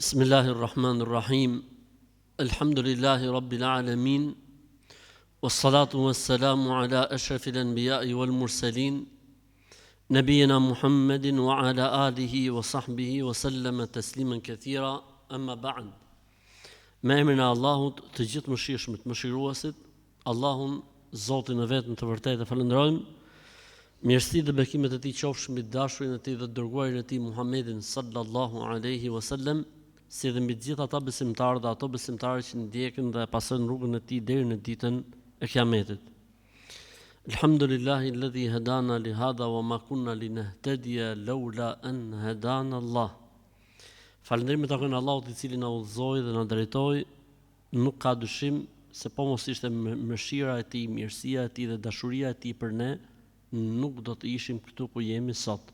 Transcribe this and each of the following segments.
بسم الله الرحمن الرحيم الحمد لله رب العالمين والصلاة والسلام على أشرف الأنبياء والمرسلين نبينا محمد وعلى آله وصحبه وسلم تسليما كثيرا أما بعد Me emrin e Allahut, të gjithë mëshirshmit, mëshiruesit, Allahun, Zotin e vetëm të vërtetë, falenderojmë. Mirësitë dhe bekimet e tij qofshin mbi dashurin e tij dhe dërguarin e tij Muhammedin sallallahu alaihi wasallam, si dhe mbi të gjithë ata besimtarë dhe ato besimtarë që ndjekin dhe pasojnë rrugën e tij deri në ditën e Kiametit. Alhamdulillahi alladhi hadana li hadha wa ma kunna linahtadiya laula an hadana Allah. Falënderimet takojnë Allahut i cili na udhëzoi dhe na drejtoi, nuk ka dyshim se po mos ishte mëshira e tij, mirësia e tij dhe dashuria e tij për ne, nuk do të ishim këtu ku jemi sot.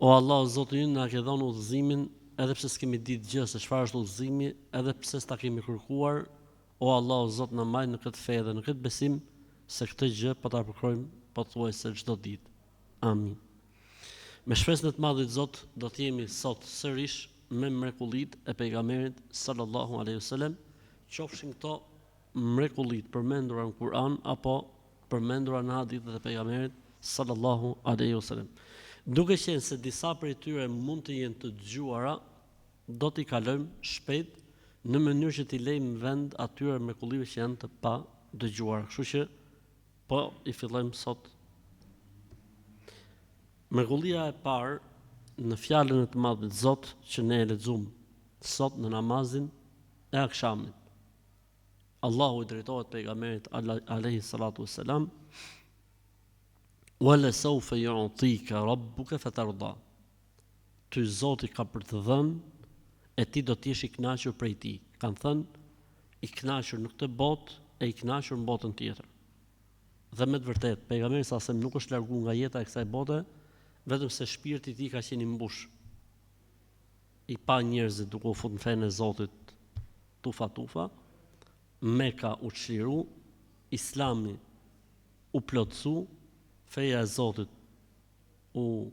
O Allah, Zoti ynë na ke dhënë udhëzimin, edhe pse s'kemi ditë gjë se çfarë është udhëzimi, edhe pse s'ta kemi kërkuar. O Allah, Zot na mbaj në këtë fe dhe në këtë besim se këtë gjë po ta përkrojmë pothuajse çdo ditë. Amin. Me shpresën e të Madhit Zot do të jemi sot sërish me mrekullitë e pejgamberit sallallahu alaihi wasallam, qofshin këto mrekullitë përmendura në Kur'an apo përmendura në hadithet e pejgamberit sallallahu alaihi wasallam. Duke qenë se disa prej tyre mund të jenë të dëgjuara, do t'i kalojmë shpejt në mënyrë që t'i lejmë vend atyre mrekullive që janë të pa dëgjuara. Kështu që po i fillojmë sot. Mrekullia e parë në fjalën e të Madhit Zot që ne e lexuam sot në namazin e akşamit. Allahu i drejtohet pejgamberit alayhi salatu wassalam: "Wala sawfa yu'tika rabbuka fatarda." Ty Zoti ka për të dhënë e ti do të jesh i kënaqur prej tij. Kan thënë i kënaqur në këtë botë e i kënaqur në botën tjetër. Dhe me të vërtetë pejgamberi sa sem nuk është larguar nga jeta e kësaj bote, vetëm se shpirti i tij ka qenë i mbush. I pa njerëzit duke u futur në fenë e Zotit tufa, Meka u çliru, Islami u plotsu, feja e Zotit u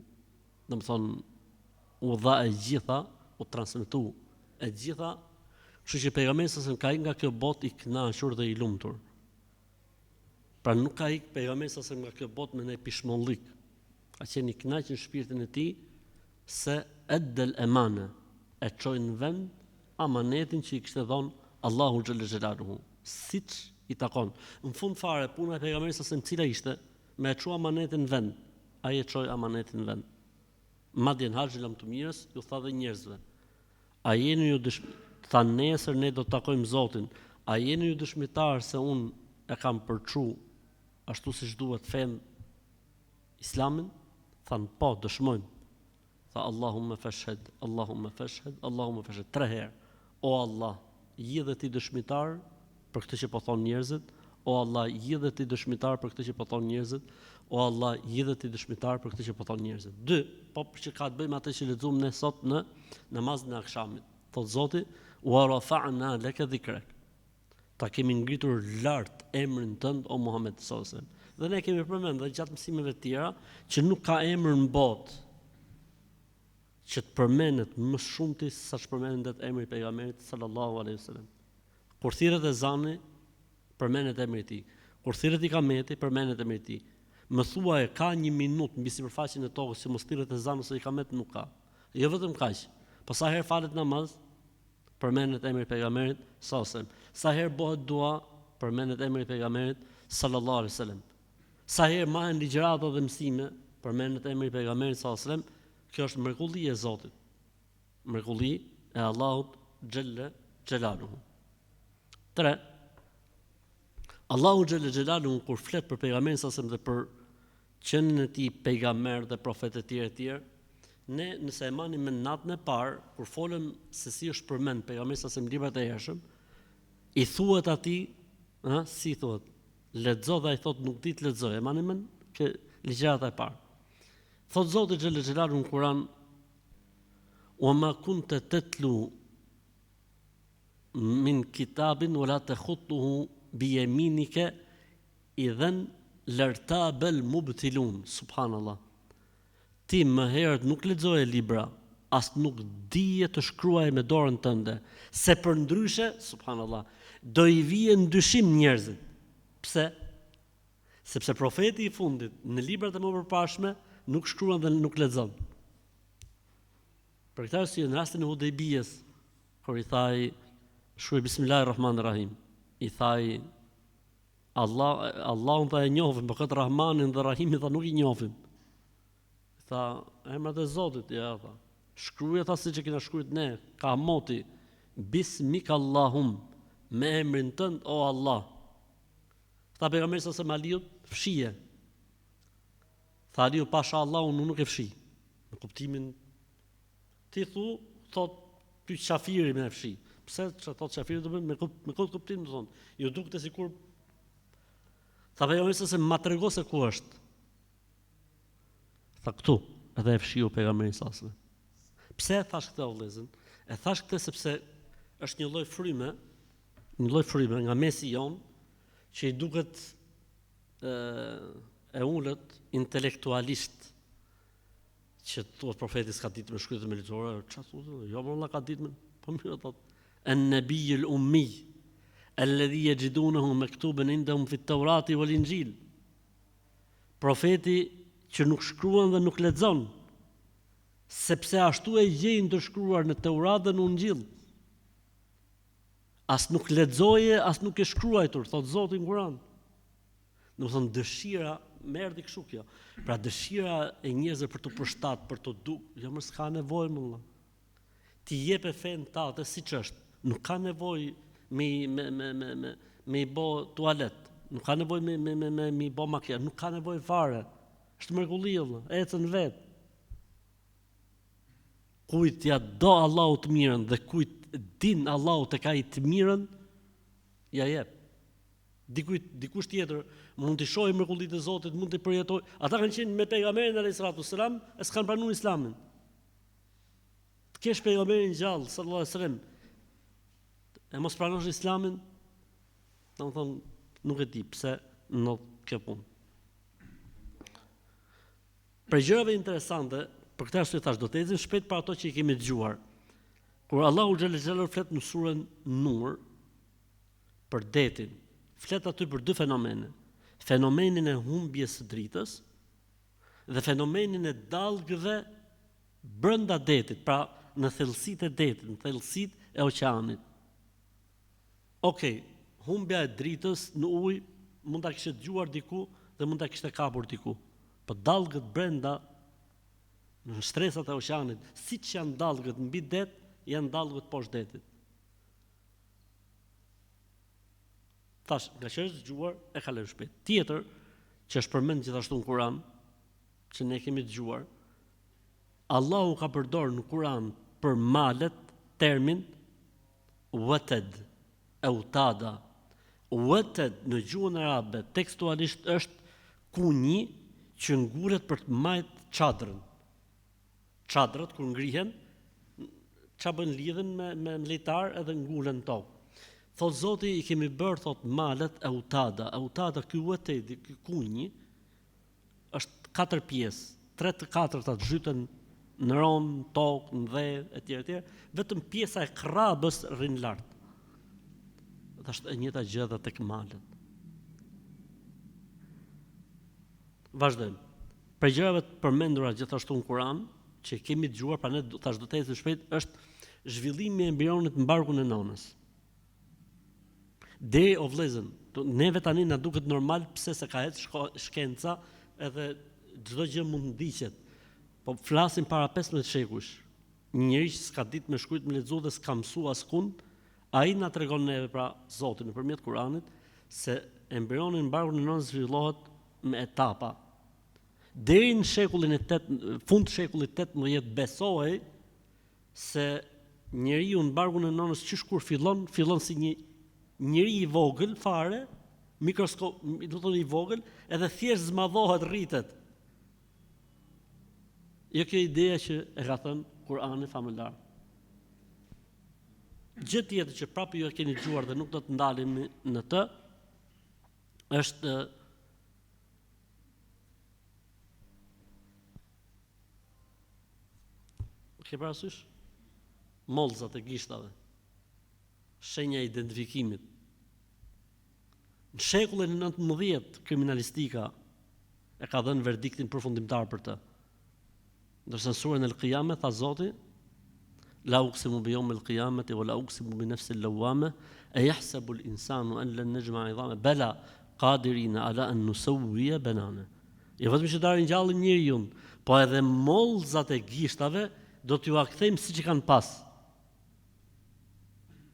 dha e gjitha, u transmetu e gjitha, kështu që pejgamberi sa ka nga kjo botë i kënaqur dhe i lumtur. Pra nuk ka ikë pejgamberi sa nga kjo botë me ne pishmollik. Ka qenë i kënaqur në shpirtin e tij se eddel emane, e çoi në vend amanetin që i kishte dhënë Allahu xhalla xhelaluhu, siç i takon. Në fund fare puna e pejgamberit sa cila ishte me e çu amanetin në vend. Ai e çoi amanetin në vend. Madje në haxhin lam të mirës ju tha dhe njerëzve: "A jeni ju tha nesër ne do të takojmë Zotin. A jeni ju dëshmitar se unë e kam përçu ashtu siç duhet fen Islamin?" Thanë po, dëshmojmë. Tha Allahumma fashhad, Allahumma fashhad, Allahumma fashhad 3 herë. O Allah, je dhe ti dëshmitar për këtë që po thonë njerëzit. O Allah, je dhe ti dëshmitar për këtë që po thonë njerëzit. O Allah, je dhe ti dëshmitar për këtë që po thonë njerëzit. 2, po që ka të bëjmë atë që lexuam ne sot në namazin e akşamit. Thot Zoti: "Wa rafa'na laka dhikrak." Ta kemi ngritur lart emrin tënd o Muhammed sallallahu alaihi wasallam. Dhe ne kemi përmendur gjatë mësimeve të tjera që nuk ka emër në botë që të përmendet më shumëti sa që përmendet emri i pejgamberit sallallahu alaihi wasallam. Kur thirret ezani, përmendet emri i tij. Kur thirret ikameti, përmendet emri i tij. Më thuaj, ka 1 minutë mbi sipërfaqen e tokës që mos thirret ezani ose ikamet, nuk ka. Jo vetëm kaq. Po sa herë falet namaz, përmendet emri i pejgamberit sallallahu alaihi wasallam. Sa herë bëhet dua, përmendet emri i pejgamberit sallallahu alaihi wasallam. Sa herë marrin ligjërata dhe mësime, përmendet emri i pejgamberit sallallahu alaihi wasallam. Kjo është mrekulli e Zotit. Mrekulli e Allahut xhalla xhelaluhu. 3. Allahu xhalla xhelaluhu kur flet për pejgamberin sallallahu alaihi wasallam dhe për qenien e tij pejgamber dhe profet e tjerë, ne nëse e marrim me natën e parë, kur folëm se si është përmend pejgamberi sallallahu alaihi wasallam librat e hershëm, i thuhet atij, si thuhet? Lexo dhe ai thot nuk di të lexoj. E marrim me kë ligjërata e parë. Thot Zoti xhalla xhelaluhu në Kur'an: "Wa ma kunta tatlu min kitabin wala takhutuhu bi yaminika idhan lartabal mubtilun." Subhanallah. Ti më herët nuk lexoje libra, as nuk dije të shkruaj me dorën tënde, se për ndryshe, subhanallah, do i vije në dyshim njerëzit. Pse? Sepse profeti i fundit në librat e më përpashme nuk shkruan dhe nuk lexon. Për këtë arsye në rastin e Hudejbijes, kur i thaj shkruaj Bismillahirrahmanirrahim, i thaj Allahun tha e njohim, por këtë Rahmanin dhe Rahimin tha nuk i njohim. Tha, emrat e Zotit, ja, tha. Shkruaj tha siç e kena shkruajt ne, ka moti, Bismika Allahum, me emrin tënd, o Allah. Tha pejgamberi sa Aliut, fshije. Tha Aliu, pasha Allahun, unë nuk e fshi. Në kuptimin, ti thot, ty qafiri me e fshi. Pse që thot qafiri do me këtë kuptim, do thonë, ju dukte sikur. Tha pejgamberi sa ma trego se ku është. Tha këtu, edhe e fshiu pejgamberi sa. Pse e thash këtë o vëllezër? E thash këtë sepse është një lloj fryme nga mesi jon që i duket e ullët intelektualisht që thot profeti s'ka ditë me shkruajtur me lexore, çfarë thotë? Jo, valla ka ditë me, po mirë thot. An-nabiyul ummi alladhi yajidunahu maktuban indahum fi at-taurati wal-injil. Profeti që nuk shkruan dhe nuk lexon, sepse ashtu e gjejnë të shkruar në Teurat dhe në Ungjil. As nuk lexoje, as nuk e shkruajtur, thot Zoti në Kur'an. Do të thonë dëshira më erdhi kështu kjo. Pra dëshira e njerëzve për të përshtat, për të jo më s'ka nevojë më. Ti jep e fen tatë siç është. Nuk ka nevojë me i bë tualet. Nuk ka nevojë me i bë makiazh, nuk ka nevojë fare. Është mrekulli vëlla, ecën vet. Kujt ja do Allahu të mirën dhe kujt din Allahu të ka i të mirën, ja jep. Dikush tjetër mund të shohë mrekullitë e Zotit, mund të përjetojë. Ata kanë qenë me pejgamberin alayhis salatu selam, e s'kan pranuar Islamin. Të kesh pejgamberin gjallë sallallahu alaihi wasallam, e mos pranosh Islamin, domethënë nuk e di pse në kjo punë. Për gjërave interesante, për këtë arsye thash do të ecim shpejt për ato që i kemi dëgjuar. Kur Allahu xhallahu flet në surën Nur për detin, flet aty për dy fenomene. Fenomenin e humbjes së dritës dhe fenomenin e dallgëve brenda detit, pra në thellësitë e detit, në thellësitë e oqeanit. Okej, humbja e dritës në ujë mund ta kishte dëgjuar diku dhe mund ta kishte kapur diku. Po dallgët brenda në shtresat e oqeanit, siç janë dallgët mbi det, janë dallgët poshtë detit. Tash, nga që është dëgjuar, e kaloj shpejt. Tjetër, që është përmend gjithashtu në Kur'an, që ne kemi dëgjuar, Allahu ka përdorur në Kur'an për malet termin wated, autada. Wated në gjuhën arabe tekstualisht është kunji që nguret për të majt çadrën. Çadrat kur ngrihen, çfarë bën lidhen me mlitar edhe ngulen tokë. Thot Zoti i kemi bërë thot malet autada. Autada ky wated, ky kunji është 4 pjesë. 3/4 zhyten në rom, tokë, në dhe, etj. Vetëm pjesa e krrabës rrin lart. Është e njëjta gjë edhe tek malet. Vazhdojmë. Për gjërave të përmendura gjithashtu në Kur'an, që kemi dëgjuar, pra ne tash do të ecim shpejt, është zhvillimi i embrionit në barkun e nënës. Deri o vëllezër, neve tani na duket normal pse se ka ecë shkenca edhe çdo gjë mund ndiqet. Po flasim para 15 shekujsh. Një njerëz që s'ka ditë me shkruajt me lexuar dhe s'ka mësuar askund, ai na tregon neve pra Zoti nëpërmjet Kuranit se embrioni në barkun e nënës zhvillohet me etapa. Deri në shekullin e 8, fund shekullit 18 besohej se njeriu në barkun e nënës çish kur fillon si një njeri i vogël fare, mikroskop, do të thonë i vogël, edhe thjesht zmadhohet, rritet. Jo kjo ideja që e ka thënë Kurani famëlar. Gjë tjetër që prapë ju e keni dëgjuar dhe nuk do të ndalemi në të, është Ke parasysh? Mollzat e gishtave. Shenja e identifikimit. Në shekullin e 19 kriminalistika e ka dhënë verdiktin përfundimtar për të. Ndërsa në surën El-Qiyame tha Zoti: La uqsimu bi yawmil qiyamati wa la uqsimu bi nafsil lawwame ayahsabu al-insanu an lan najma'a 'idhama bala qadirina ala an nusawwiya banana. Jo vetëm që darin gjallë njeriu, po edhe mollzat e gishtave do t'ju a kthejmë siç i kanë pas.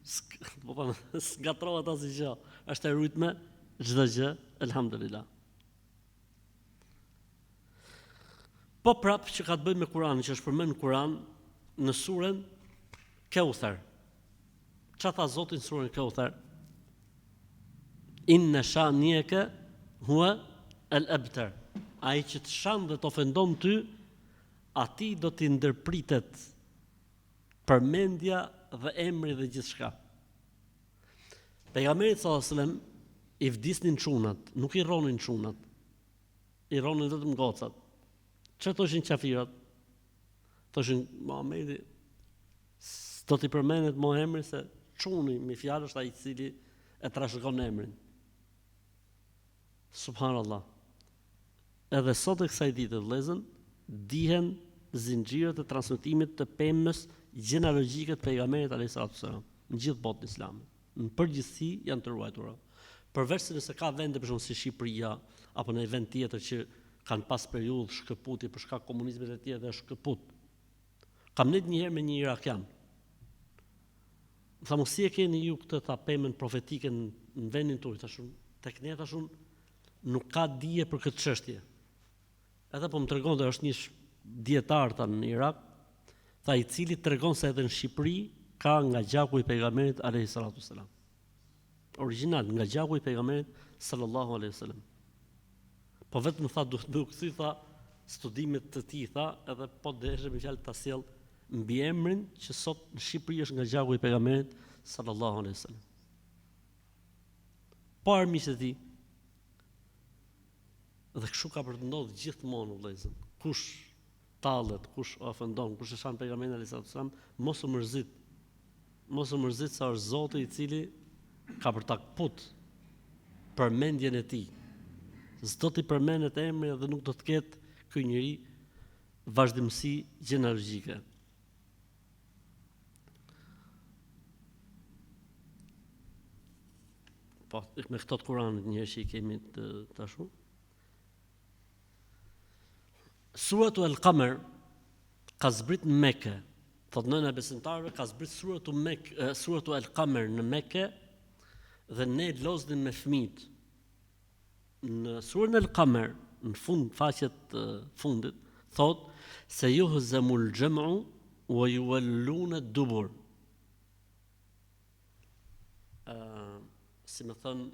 S'gatrohet asgjë. Është e rritme çdo gjë, elhamdulillah. Po prap që ka të bëjë me Kur'anin, që është përmend në Kur'an në surën Kauthar. Çfarë tha Zoti në surën Kauthar? Inna shani'aka huwa al-abtar. Ai që të shan dhe të ofendon ty, ati do t'i ndërpritet përmendja dhe emri dhe gjithçka. Pejgamberi sallallahu alajhi wasallam i vdisnin çunat, nuk i rronin çunat. I rronin vetëm gocat. Çfarë thoshin qafirat? Thoshin Muhamedi do t'i përmendet mo emri se çuni me fjalë është ai i cili e trashëgon emrin. Subhanallah. Edhe sot e kësaj dite vëllezër dihen zinxhirët e transmetimit të pemës gjenealogjike të pejgamberit alayhis salam në gjithë botën islame. Në përgjithësi janë të ruajtura. Përveç se nëse ka vende për shembull si Shqipëria apo në një vend tjetër që kanë pas periudhë shkëputje për shkak komunizmit e tjerë dhe shkëput. Kam net një herë me një irakian. Tha mos si e keni ju këtë tha pemën profetike në vendin tuaj, thashun, tek ne thashun nuk ka dije për këtë çështje. Edhe po më tregon se është një dietar në Irak, tha i cili tregon se edhe në Shqipëri ka nga gjaku i pejgamberit alayhis salam. Original nga gjaku i pejgamberit sallallahu alaihi wasallam. Po vetëm tha duhet më kthy tha studimet të tij tha, edhe po deshe me fjalë ta sjell mbi emrin që sot në Shqipëri është nga gjaku i pejgamberit sallallahu alaihi wasallam. Po armiqtë e tij. Dhe kështu ka për të ndodhur gjithmonë vëllezër. Kush tallet, kush ofendon, kush e shan pejgamberin alayhis salam, mos u mërzit. Mos u mërzit sa është Zoti i cili ka për ta kput përmendjen e tij. S'do t'i përmendet emri dhe nuk do të ketë ky njeri vazhdimsi gjenealogjike. Po, me këto të Kuranit njëherë që i kemi të tashu. Suratu Al-Qamar ka zbrit në Mekë. Thot nëna besimtarëve ka zbrit suratu Al-Qamar në Mekë dhe ne loznin me fëmijët. Në surën Al-Qamar, në fund faqet fundit, thot se yuhzamul jam'u wa yuwalluna ad-dubur. Si më thënë,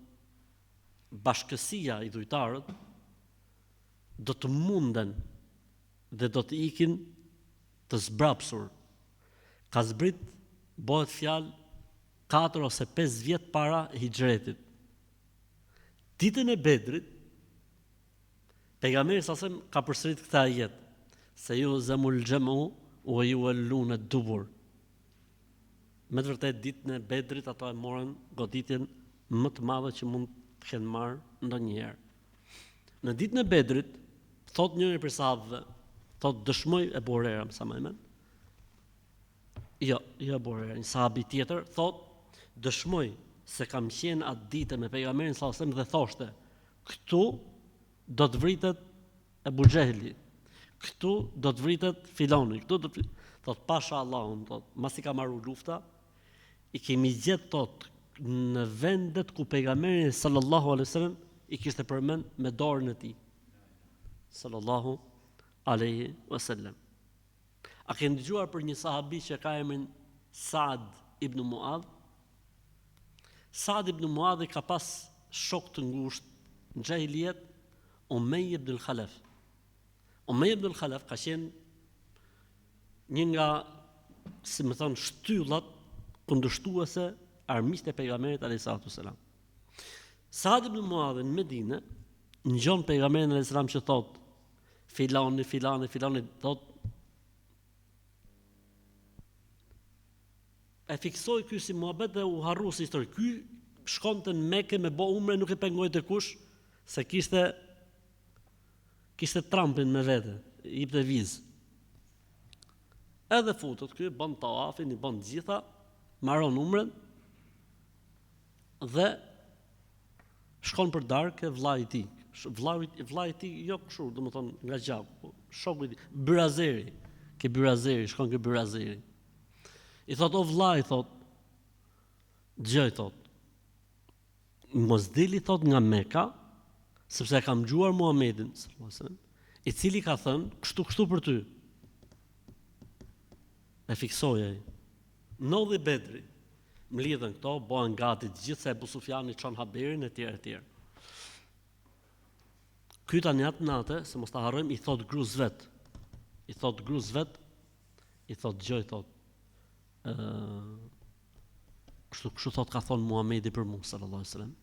bashkësia i dhujtarët do të munden dhe do të ikin të zbrapsur. Ka zbrit, bëhet fjalë 4 ose 5 vjet para hijretit. Ditën e Bedrit, pejgamberi sasem ka përsërit këtë ajet, se yuhzamul jam'u wa yuwalluna ad-dubur. Me të vërtetë ditën e Bedrit ato e morën goditjen më të madhe që mund të kenë marrë ndonjëherë. Në ditën e Bedrit, thot njëri prej sahabëve, thot dëshmoj e Borera, sa më mend. Jo Borera, një sahabi tjetër, thot dëshmoj se kam qenë atë ditë me pejgamberin sallallahu alajhi wasallam dhe thoshte, këtu do të vritet Ebu Xehli, këtu do të vritet filoni, këtu do të thot pasha Allahun, thot, masi ka marrë lufta, i kemi gjetë thot në vendet ku pejgamberi sallallahu alaihi wasallam i kishte përmend me dorën e tij. Sallallahu alaihi wasallam. A keni dëgjuar për një sahabi që ka emrin Saad ibn Muadh? Saad ibn Muadh ka pas shok të ngushtë në xahiliet, Umej ibn al-Khalaf. Umej ibn al-Khalaf ka qenë një nga, si më thon, shtyllat kundërshtuese armiqtë e pejgamberit alayhis salam. Saad ibn Muadh në Medinë ngjon pejgamberin alayhis salam që thot filani thot e fiksoi ky si muhabet dhe u harru si histori. Ky shkonte në Mekë me bë umre, nuk e pengoi të kush, se kishte Trumpin me vete, i jepte vizë. Edhe futet ky, bën tawafin, i bën gjitha, marron umren dhe shkon për darkë vllai i tij. Vllai i tij jo kështu, domethënë nga gjaku, shoku i tij, Byrazeri. Ke Byrazeri, shkon ke Byrazeri. I thot o vllai, thot, dëgjoj, thot, mos dili, thot, nga Meka, sepse kam dëgjuar Muhamedit sallallahu alaihi wasallam, i cili ka thënë kështu për ty. E fiksoi ai. Ndodhi Bedri. Mlidhen këto, bëhen gati të gjithë, se Ebu Sufjani çon haberin e tjerë e tjerë. Ky tani atë natë, se mos ta harrojmë, i thot gruas vet. I thot dëgjoj, thot, kështu thot ka thonë Muhamedi për mua sallallahu alaihi wasallam.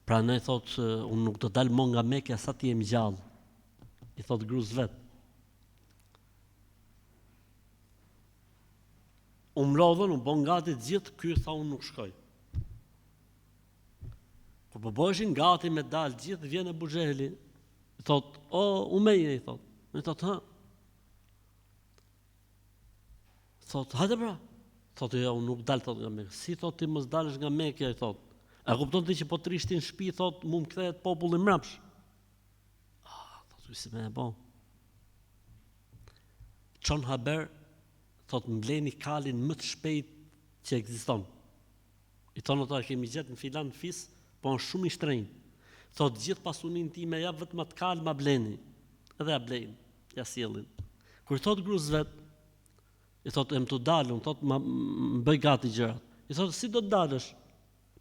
Prandaj thot unë nuk do dal më nga Mekja sa ti jem gjallë. I thot gruas vet. U mlodhën, u bën gati të gjithë, ky tha unë nuk shkoj. Kur po bëheshin gati me dalë gjithë, vjen Abu Xhehli. I thot, o Umeje, i thot. I thot, ha. Thot, hajde pra. Thot, ja, unë nuk dal, thot, nga Mekja. Si thot ti mos dalësh nga Mekja, i thot. A kupton ti që po të rishtin në shtëpi, thot, mu më kthehet populli mbrapsh. Thot, si me e bo. Çon haber, thot, mbleni kalin më të shpejt që ekziston. I thonë ato, kemi gjetë në filan fis, po në shumë i shtrenjtë. Thot, gjithë pasunin ti me ja vetëm atë kalë ma bleni. Edhe ja blejnë, ja sjellin. Kur thot gruas vet, i thot, em të dalun, thot, më bëj gati gjërat. I thot, si do të dalësh?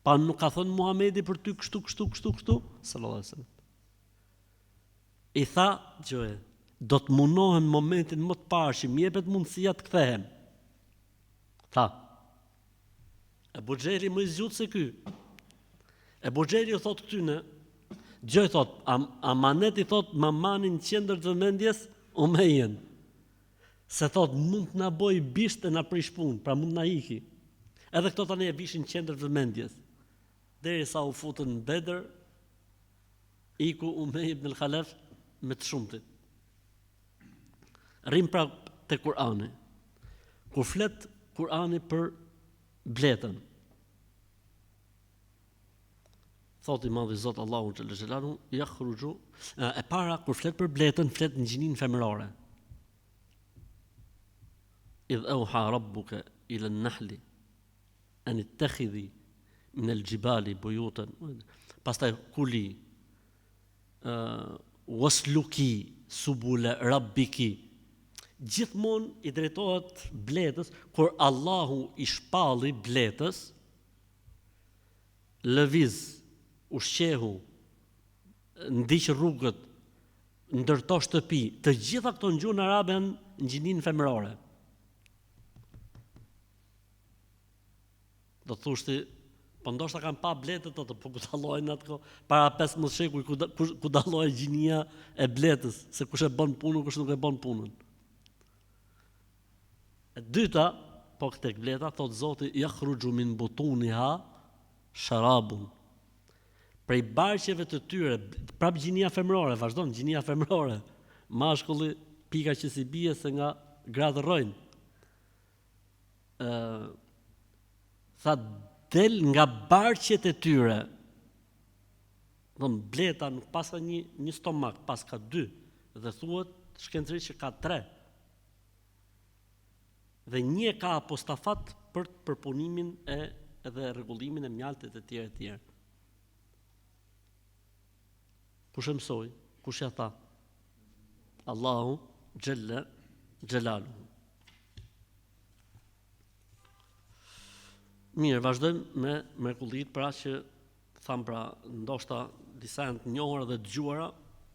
Pa nuk ka thënë Muhamedi për ty kështu, sallallahu alaihi wasallam. I tha, gjëje, do të munohem momentin më të parë që më jepet mundësia të kthehem. Tha. Ebu Xhehli më i zgjut se ky. Ebu Xhehli u thot këtyne, gjëj thot, amaneti thot, ma manin qendër të vëmendjes, Umejen. Se thot, mund të na boj bisht e na prish punë, pra mund na iki. Edhe këto tani e bishin qendër të vëmendjes. Derisa u futën në Bedër, iku Umej ibn al-Khalaf me të shumtit. Rrim pra te Kurani. Kur flet Kurani për bletën, thot i madhi Zot Allahu xhalla xhelalu, yakhruju, e para kur flet për bletën, flet në gjinin femërore. Idh auha rabbuka ila an-nahli an ittakhidhi min al-jibali buyutan. Pastaj kuli wasluki subula rabbiki. Gjithmonë i drejtohet bletës, kur Allahu i shpalli bletës, lëviz, ushqehu, ndiq rrugët, ndërto shtëpi, të gjitha këto në gjuhën arabe në gjinin femërore. Do të thushti, po ndoshta kanë pa bletët ato, po ku dallojnë atë para 15 shekuj ku dalloi gjinia e bletës, se kush e bën punën, kush nuk e bën punën. E dyta, po tek bleta, thot Zoti, yakhruju min butuniha sharabun. Prej barqeve të tyre, prap gjinia femërore, vazhdon gjinia femërore. Mashkulli pika që si bie se nga gratë rrojnë. Tha del nga barqet e tyre. Don bleta nuk paska një stomak, paska 2 dhe thuhet shkencërisht që ka 3. Dhe një ka apostafat për përpunimin edhe rregullimin e mjaltit e tjerë e tjerë. Kush e mësoi? Kush ja tha? Allahu xhalla xhelaluhu. Mirë, vazhdojmë me mrekullitë pra që tham pra, ndoshta disa janë të njohura dhe dëgjuara,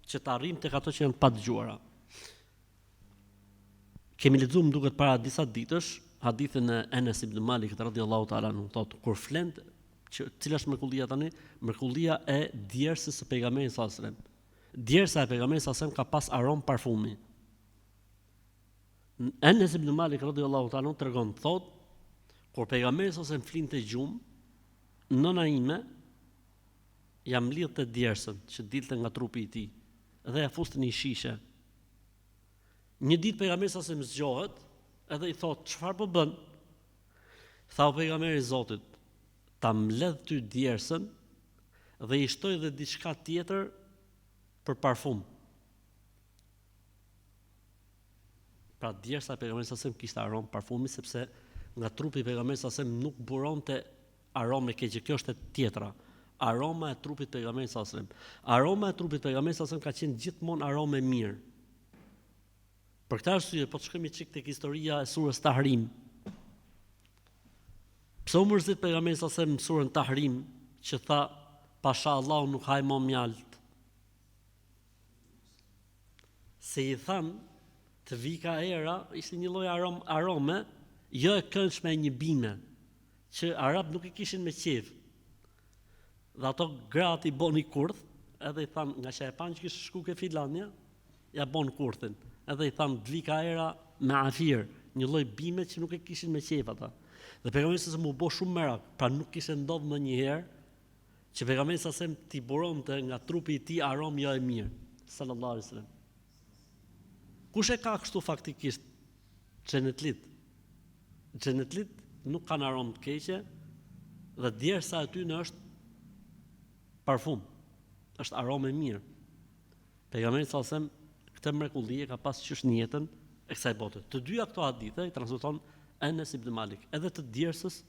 që të arrijmë tek ato që janë pa dëgjuara. Kemi lexuar më duket para disa ditësh hadithin e Enes ibn Malikit radhiyallahu ta'ala anhu, thotë kur flend, cila është mrekullia tani? Mrekullia e djersës së pejgamberit sallallahu alajhi wasallam. Djersa e pejgamberit sallallahu alajhi wasallam ka pas aromë parfumi. Enes ibn Malik radhiyallahu ta'ala anhu tregon, thotë, Kur pejgamberi ose më flinte gjumë, nëna ime ja mlidhte djersën që dilte nga trupi i tij dhe ja fuste në një shishe. Një ditë pejgamberi ose më zgjohet edhe i thot, çfarë po bën? Tha o pejgamberi i Zotit, ta mbledh ty djersën dhe i shtoj dhe diçka tjetër për parfum. Pra djersa e pejgamberit sa kishte aromë parfumi sepse nga trupi i pejgamberit sa nuk buronte aromë keqe. Kjo është e tjetra. Aroma e trupit të pejgamberit sa Aroma e trupit të pejgamberit sa ka qenë gjithmonë aromë e mirë. Për këtë arsye, po të shkojmë çik tek historia e surës Tahrim. Pse u mërzit pejgamberi sa në surën Tahrim që tha pasha Allahu nuk haj më mjalt. Se i than të vika era ishte një lloj arome jo e këndshme e një bime që arab nuk i kishin me qejf. Dhe ato gratë i boni kurth, edhe i than nga që e pan që kishte shku ke Finlandia, ja bon kurthin. Edhe i than dvika era me afir, një lloj bime që nuk e kishin me qejf ata. Dhe pejgamberi sa mu bë shumë merak, pra nuk kishte ndodhur ndonjëherë që pejgamberi sa t'i buronte nga trupi i tij aromë jo e mirë, sallallahu alaihi wasallam. Kush e ka kështu faktikisht? Xhenetlit. Xhenetlit nuk kanë aromë të keqe dhe djersa aty në është parfum. Është aromë e mirë. Pejgamberi sallallahu alaihi wasallam këtë mrekulli ka pas qysh në jetën e kësaj bote. Të dyja këto hadithe i transmeton Enes ibn Malik, edhe të djersës,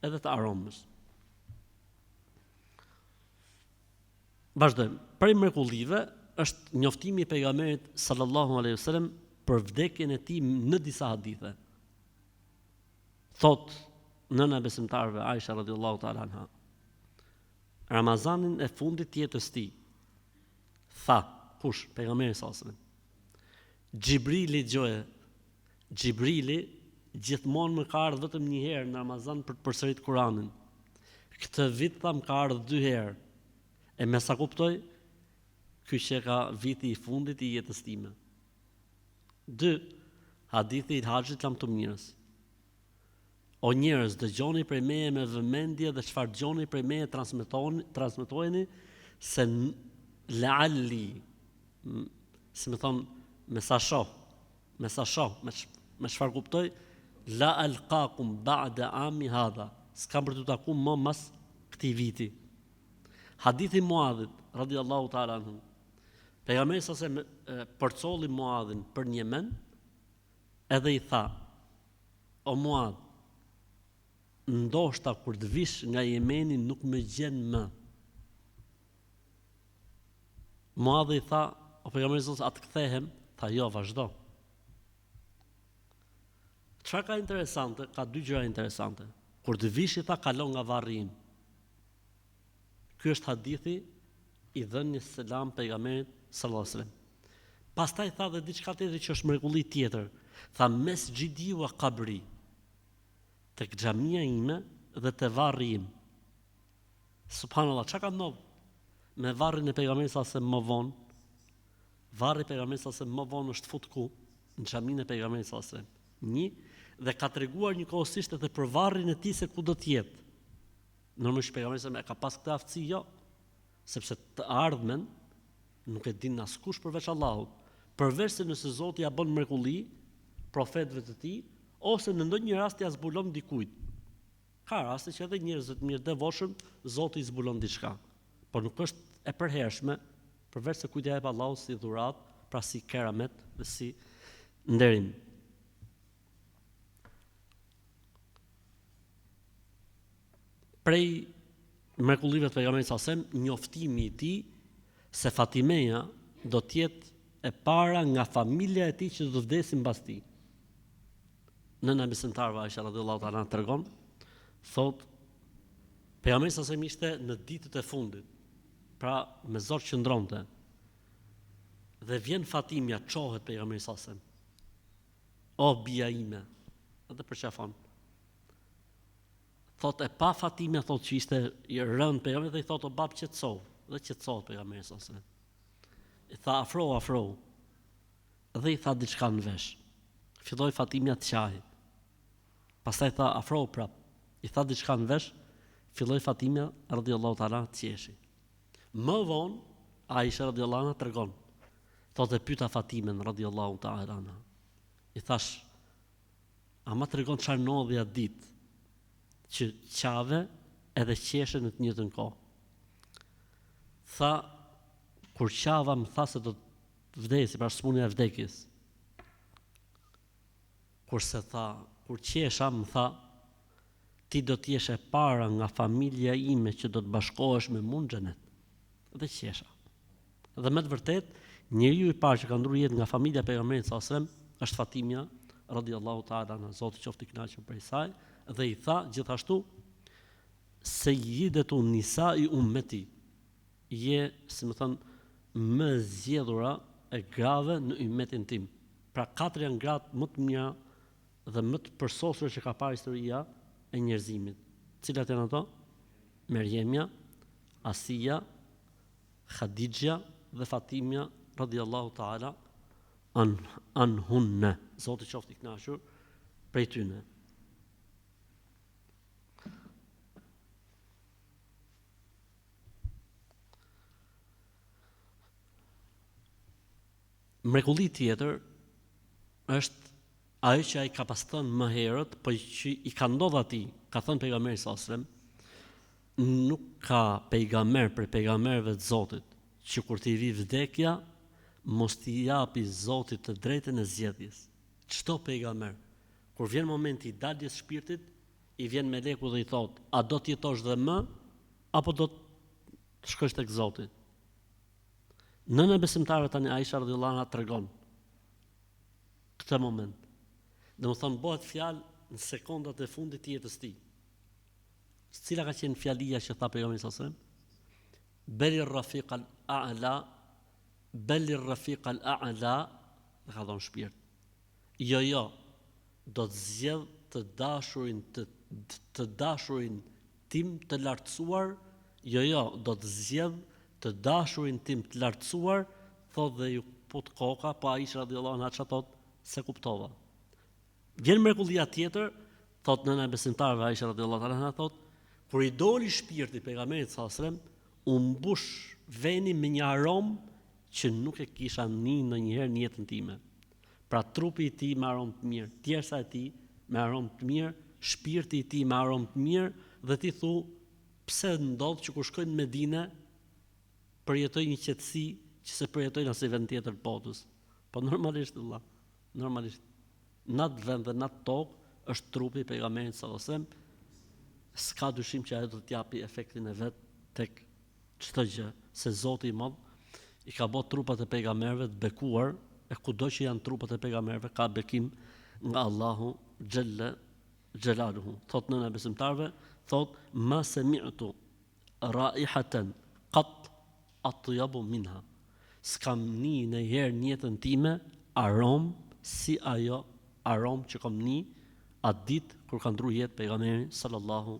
edhe të aromës. Vazhdojmë. Prej mrekullive është njoftimi i pejgamberit sallallahu alaihi wasallam për vdekjen e tij në disa hadithe. Thot nëna e besimtarëve Aisha radhiyallahu ta'ala anha, Ramazanin e fundit të jetës tij, tha, kush? Pejgamberi sallallahu alaihi wasallam. Xhibrili gjoje. Xhibrili gjithmonë më ka ardhur vetëm një herë në Ramazan për të përsëritur Kur'anin. Këtë vit tham ka ardhur 2 herë. E me sa kuptoj, ky që ka viti i fundit i jetës time. 2. Hadithi i Haxhit lam të mirës. O njerëz, dëgjoni prej meje me vëmendje dhe çfarë dëgjoni prej meje transmetojeni se la'alli, si më thon, me sa shoh, me çfarë kuptoj, la alqakum ba'da ami hadha. S'kam për të takuar më mas këtij viti. Hadithi Muadhit radhiyallahu ta'ala anhu. Pejgamberi sa përcolli Muadhin për një Yemen, edhe i tha, o Muadh, ndoshta kur të vish nga Yemeni nuk më gjen më. Muadhi i tha, o pejgamberi sa atë kthehem, tha jo, vazhdo. Çfarë ka interesante? Ka 2 gjëra interesante. Kur të vish i tha kalon nga varri im. Ky është hadithi i dhënies selam pejgamberit sallallahu alajhi wasallam. Pastaj tha dhe diçka tjetër që është mrekulli tjetër. Tha mesxhidi wa qabri. Tek xhamia ime dhe te varri im. Subhanallahu, çka ka ndodhur me varrin e pejgamberit sallallahu alajhi wasallam më vonë? Varri i pejgamberit sallallahu alajhi wasallam më vonë është fut ku? Në xhaminë e pejgamberit sallallahu alajhi wasallam. Dhe ka treguar njëkohësisht edhe për varrin e tij se ku do të jetë. Normalisht pejgamberi sa ka pas këtë aftësi, jo, sepse të ardhmen nuk e din askush përveç Allahut, përveç se nëse Zoti ja bën mrekulli profetëve të tij ose në ndonjë rast ja zbulon dikujt. Ka raste që edhe njerëz të mirë devotshëm Zoti i zbulon diçka, por nuk është e përhershme, përveç se kujt ja jep Allahu si dhuratë, pra si keramet dhe si nderim. Prej mrekullive të pejgamberit sa njoftimi i tij se Fatimeja do të jetë e para nga familja e tij që do të vdesin mbas tij. Nëna e besimtarëve Aisha radhiyallahu ta'ala tregon, thot pejgamberi sa ishte në ditët e fundit, pra me zor qëndronte. Dhe vjen Fatimja, çohet pejgamberi sa o bia ime, edhe për çafon. Thot e pa Fatimja, thot që ishte i rënd pejgamberi dhe i thot o bab qetëso, dhe qetësohet pejgamberi sa I tha afro. Dhe i tha diçka në vesh. Filloi Fatimja të qahit. Pastaj tha afro prap. i tha diçka në vesh, filloi Fatimja radhiyallahu ta'ala të qeshi. Më vonë Aisha radhiyallahu anha tregon. Thotë pyeta Fatimen radhiyallahu ta'ala anha. I thash, ama tregon çfarë ndodhi atë ditë që qave edhe qeshe në të njëjtën kohë. Tha, kur qava më tha se do të vdesi, pra smundja e vdekjes. Kurse tha, kur qesha më tha, ti do t'jesh e para nga familja ime që do të bashkohesh me mua në xhenet. Dhe qesha. Dhe me të vërtet, njeriu i parë që ka ndruar jetë nga familja e pejgamberit sallallahu alajhi wasallam është Fatimja radhiyallahu ta'ala anha, Zoti qoftë i kënaqur prej saj, dhe i tha gjithashtu, Sayyidatu nisa'i ummeti, je, si më thënë, më zgjedhura e grave në ummetin tim. Pra 4 janë gratë më të mira dhe më të përsosura që ka parë historia e njerëzimit. Cilat janë ato? Merjemja, Asia, Khadijja dhe Fatimja radhiyallahu ta'ala anhunna. Zoti qoftë i kënaqur prej tyre. Mrekulli tjetër është ajo që ai ka pas thënë më herët, po që i ka ndodhur atij, ka thënë pejgamberi sallallahu alajhi wasallam, nuk ka pejgamber për pejgamberëve të Zotit që kur t'i vi vdekja mos t'i japi Zotit të drejtën e zgjedhjes. Çdo pejgamber, kur vjen momenti i daljes shpirtit, i vjen meleku dhe i thot, a do të jetosh dhe më apo do të shkosh tek Zoti? Nëna besimtare tani Aisha radhiyallahu anha tregon këtë moment. Domethënë bëhet fjalë në sekondat e fundit të jetës së tij. Cila ka qenë fjalia që tha pejgamberi sallallahu alajhi wasallam? Beli rafiq al-a'la, beli rafiq al-a'la, ka dhënë shpirt. Jo, do të zgjedh të dashurin tim të lartësuar, jo, do të zgjedh të dashurin tim të lartësuar, thot dhe ju put koka, pa Aisha radhiyallahu anha çfarë thot, se kuptova. Vjen mrekullia tjetër, thot nëna e besimtarëve Aisha radhiyallahu anha thot, kur i doli shpirti pejgamberit sallallahu alajhi wasallam, u mbush veni me një aromë që nuk e kisha ndonjëherë në jetën time. Pra trupi i tij me aromë të mirë, tjersa e tij me aromë të mirë, shpirti i tij me aromë të mirë, dhe ti thu, pse ndodh që kur shkojnë në Medinë përjetoj një qetësi që se përjetoj në asnjë vend tjetër botës. Po normalisht Allah, normalisht në atë vend dhe në atë tokë është trupi i pejgamberit sallallahu alajhi wasallam. S'ka dyshim që ajo do të japi efektin e vet tek çdo gjë, se Zoti i Madh i ka bërë trupat e pejgamberëve të bekuar, e kudo që janë trupat e pejgamberëve ka bekim nga Allahu xhalla xhelaluhu. Thot nëna besimtarve, thot ma sami'tu raihatan qat atyabu minha. S'kam në herë në jetën time arom si ajo arom që kam një atë ditë kur ka ndruar jetë pejgamberi sallallahu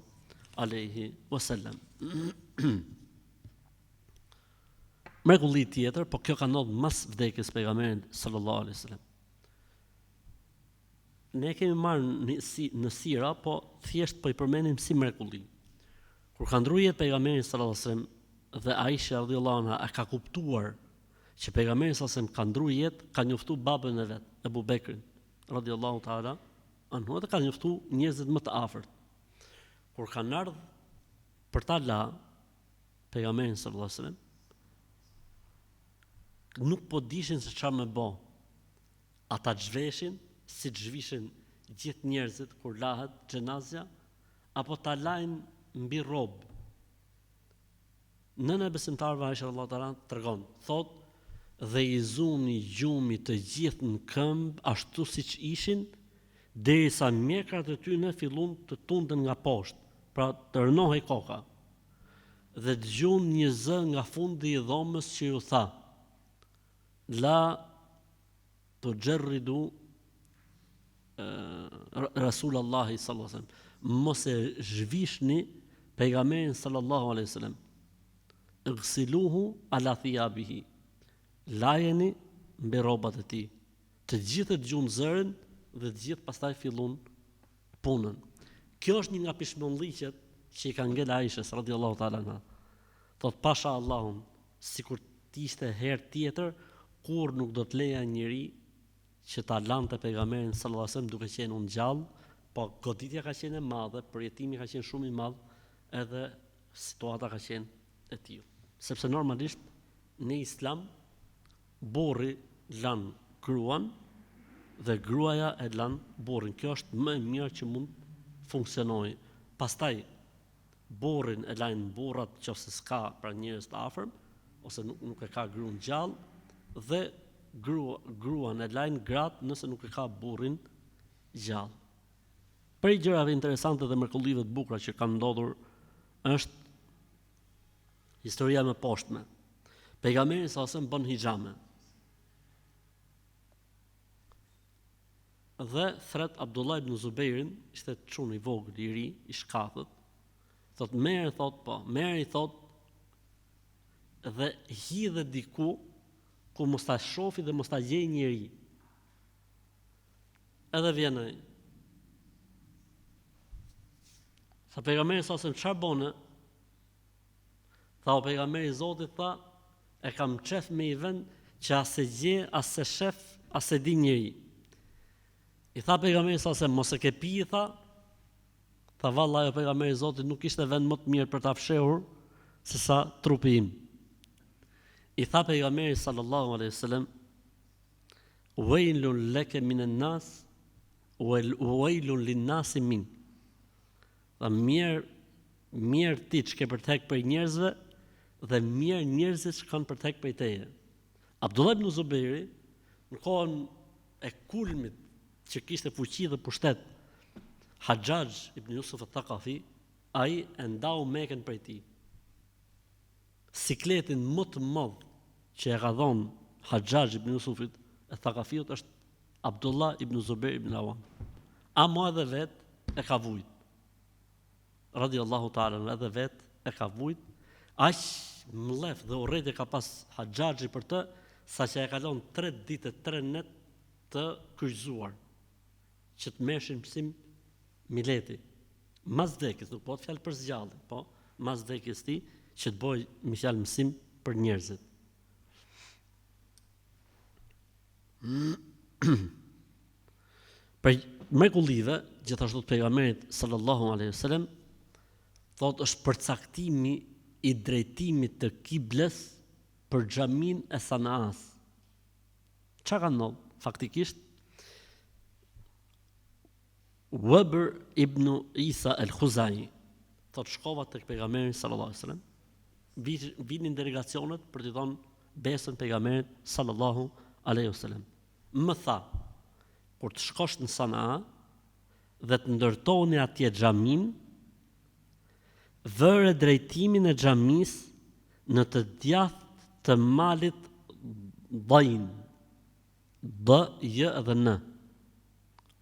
alaihi wasallam. Mrekulli tjetër, po kjo ka ndodhur mas vdekjes pejgamberit sallallahu alaihi wasallam. Ne kemi marrë në sira, po thjesht po i përmendim si mrekulli. Kur ka ndruar jetë pejgamberi sallallahu alaihi wasallam dhe Aisha radhiyallahu anha e ka kuptuar që pejgamberi sallallahu alajhi wasallam ka ndruar jetë, ka njoftuar babën e vet, Abu Bekrin radhiyallahu ta'ala anhu, dhe ka njoftuar njerëzit më të afërt. Kur kanë ardhur për ta la pejgamberin sallallahu alajhi wasallam, nuk po dishin se çfarë më bë. Ata zhveshin, si zhvishin gjithë njerëzit kur lahet xhenazja, apo ta lajnë mbi rrobë. Nëna e besimtarëve Aisha radhiyallahu ta'ala tregon, thot, dhe i zuni gjumi të gjithë në këmbë ashtu siç ishin, derisa mjekrat e tyre fillun të tunden nga poshtë, pra të rënohej koka. Dhe dëgjon një zë nga fundi i dhomës që ju tha, la tujarridu Rasulullahi sallallahu alaihi wasallam, mos e zhvishni pejgamberin sallallahu alaihi wasallam. Igsiluhu ala thiyabihi, lajeni mbi rrobat e tij. Të gjithë dëgjojnë zërin dhe të gjithë pastaj fillon punën. Kjo është një nga pishmëlliqet që i ka ngel Aishës radhiyallahu ta'ala anha. Thot pasha Allahun, sikur t'ishte herë tjetër, kur nuk do të leja njëri që ta lante pejgamberin sallallahu alajhi wasallam duke qenë unë gjallë, po goditja ka qenë e madhe, përjetimi ka qenë shumë i madh, edhe situata ka qenë e tillë. Sepse normalisht në Islam burri lan gruan dhe gruaja e lan burrin. Kjo është më e mirë që mund funksionojë. Pastaj burrin e lajnë burrat nëse s'ka pra njerëz të afërm ose nuk e ka gruan gjallë dhe gruan e lajnë gratë nëse nuk e ka burrin gjallë. Prej gjërave interesante dhe mrekullive të bukura që kanë ndodhur është historia më poshtme. Pejgamberi sa ose bën hijame. Dhe thret Abdullah ibn Zubairin, ishte çun i vogël i ri, i shkathët. Thot merr thot dhe hidhe diku ku mos ta shofi dhe mos ta gjej njeri. Edhe vjen ai. Sa pejgamberi sa ose çfarë bone? Tha o pejgamberi i Zotit, tha, e kam qef me i vend që as e gje, as e shef, as e di njeri. I tha pejgamberi sa se mos e ke pi, tha vallai o pejgamberi i Zotit, nuk ishte vend më të mirë për ta fshehur se sa trupi im. I tha pejgamberi sallallahu alaihi wasallam, wailun laka minan nas wailun lin-nasi min. Tha mirë ti që ke për tek për njerëzve dhe mirë njerëzit që kanë për tek për teje. Abdullah ibn Zubairi, në kohën e kulmit që kishte fuqi dhe pushtet, Hajjaj ibn Yusuf al-Thaqafi, ai e ndau Mekën prej tij. Sikletin më të madh që e ka dhënë Hajjaj ibn Yusufit al-Thaqafiut është Abdullah ibn Zubair ibn Awam. Amo edhe vet e ka vujt. Radhiyallahu ta'ala edhe vet e ka vujt. Aq mllef dhe urrejtje ka pas Hajjaji për të, saqë e kalon 3 ditë 3 net të kryqëzuar, që të merrshin mësim mileti. Mas vdekjes, nuk po të fjalë për zgjallje, po mas vdekjes ti që të bëj me fjalë mësim për njerëzit. Për mrekullive, gjithashtu të pejgamberit sallallahu alaihi wasallam, thot është përcaktimi i drejtimit të kibles për xhamin e Sanaas. Çka ka ndodhur? Faktikisht Wabr ibn Isa al-Khuzai thot shkova tek pejgamberi sallallahu alaihi wasallam. Vinin delegacionet për të dhënë besën pejgamberit sallallahu alaihi wasallam. Më tha, kur të shkosh në Sanaa dhe të ndërtoni atje xhamin, vëre drejtimin e xhamis në të djathtë të malit Dain. D-j dhe n.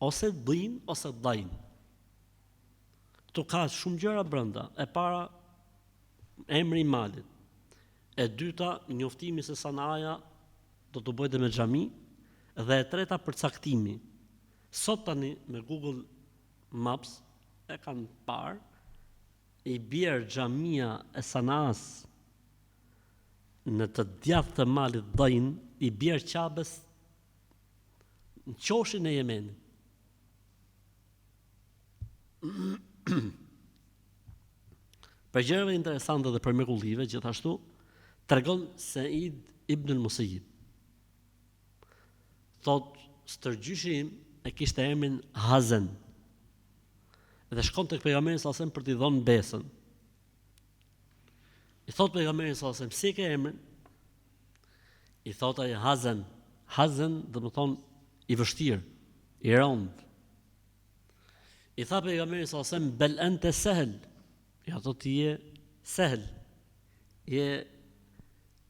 Ose Dain ose Dain. Këtu ka shumë gjëra brenda. E para, emri i malit. E dyta, njoftimi se Sanaaja do të bëjë me xhami, dhe e treta përcaktimi. Sot tani me Google Maps e kanë parë, i bjerë xhamia e Sanaas në të djathtë të malit Dain, i bjerë Qabes në qoshin e Jemenit. Për gjërave interesante dhe për mrekullive, gjithashtu, tregon Said ibn al-Musayyib. Thot, stërgjyshi im e kishte emrin Hazen. Dhe shkon tek pejgamberi sallallahu alajhi wasallam për t'i dhënë besën. I thot pejgamberi sallallahu alajhi wasallam, si ke emrin? I thot ai Hazen. Hazen do të thonë i vështirë, i rënd. I tha pejgamberi sallallahu alajhi wasallam, bel anta sahl. Ja thot ti je sahl. Je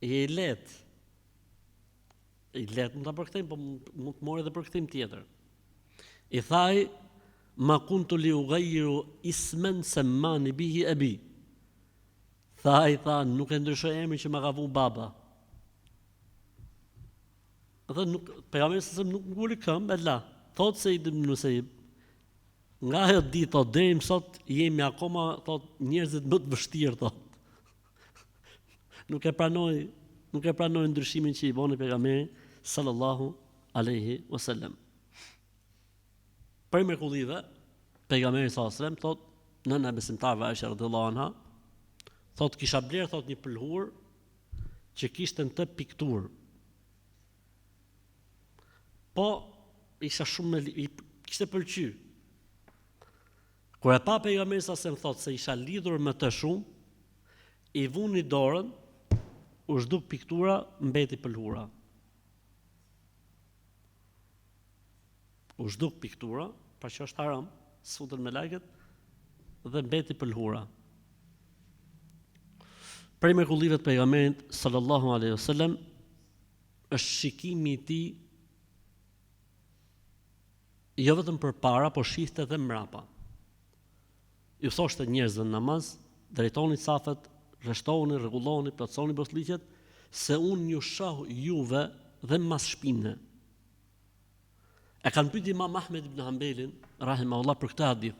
i lehtë. I lehtë mund ta përkthejmë, po mund të morë edhe përkthim tjetër. I thaj, ma kuntu li ughayyiru ismen sammani bihi abi. Tha, nuk e ndryshoj emrin që ma ka vu baba. Dhe pejgamberi sallallahu alajhi wasallam nuk nguli këmbë, e la. Thot se Ibn Musayyib, nga ajo ditë, thot, deri më sot jemi akoma, thot, njerëzit më të vështirë, thot. Nuk e pranoi ndryshimin që i boni pejgamberi sallallahu alaihi wasallam. Për mrekullive, pejgamberi sallallahu alaihi wasallam thot, nëna e besimtarëve Aisha radhiyallahu anha, thot, kisha bler, thot, një pëlhur që kishte në të pikturë. Po isha shumë i kishte pëlqyer. Kur e pa pejgamberi sa më thot se isha lidhur me të shumë, i vuni dorën, u zhduk piktura, mbeti pëlhura. U zhduk piktura, pra që është haram, sfutën me lajket, dhe mbeti pëlhura. Prej mrekullive të pejgamberit sallallahu alaihi wasallam është shikimi i tij jo vetëm përpara, por shihte edhe mbrapa. Ju thoshte njerëzve në namaz, drejtoni safet, rreshtohuni, rregulloni, plotësoni bosliqet, se unë ju shoh juve dhe mas shpinëve. E kanë pyetur Imam Ahmed ibn Hanbelin, rahimahullah, për këtë hadith.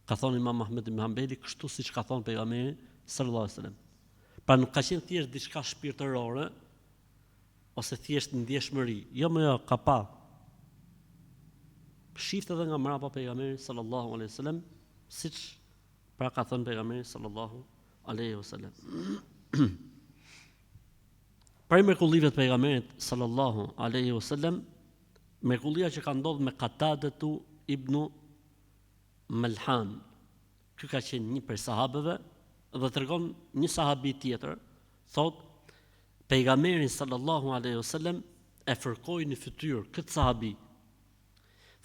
Ka thonë Imam Ahmed ibn Hanbeli kështu siç ka thonë pejgamberi sallallahu alaihi wasallam. Pra nuk ka qenë thjesht diçka shpirtërore ose thjesht ndjeshmëri. Jo, ka pa. Shifte edhe nga mbrapa pejgamberi sallallahu alaihi wasallam, siç pra ka thënë pejgamberi sallallahu alaihi wasallam. Për mrekullive të pejgamberit sallallahu alaihi wasallam, mrekullia që ka ndodhur me Qatadatu ibn Malhan. Ky ka qenë një prej sahabeve dhe tregon një sahabi tjetër, thot, pejgamberi sallallahu alaihi wasallam e fërkoi në fytyrë këtë sahabi.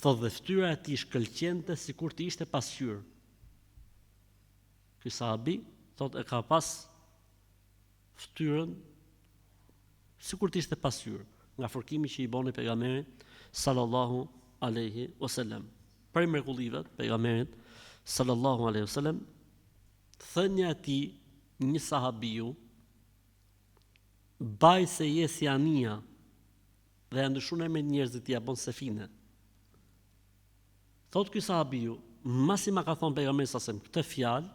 Thot, dhe fytyra e tij shkëlqente sikur të ishte pasqyrë. Ky sahabi, thot, e ka pas fytyrën sikur të ishte pasqyrë, nga fërkimi që i boni pejgamberi sallallahu alaihi wasallam. Për mrekullive të pejgamberit sallallahu alaihi wasallam, thënia e tij një sahabiu, baj se je si Ania, dhe e ndryshon emrin e njerëzit t'i bën Sefine. Thot ky sahabiu, masi ma ka thonë pejgamberi sallallahu alaihi wasallam këtë fjalë,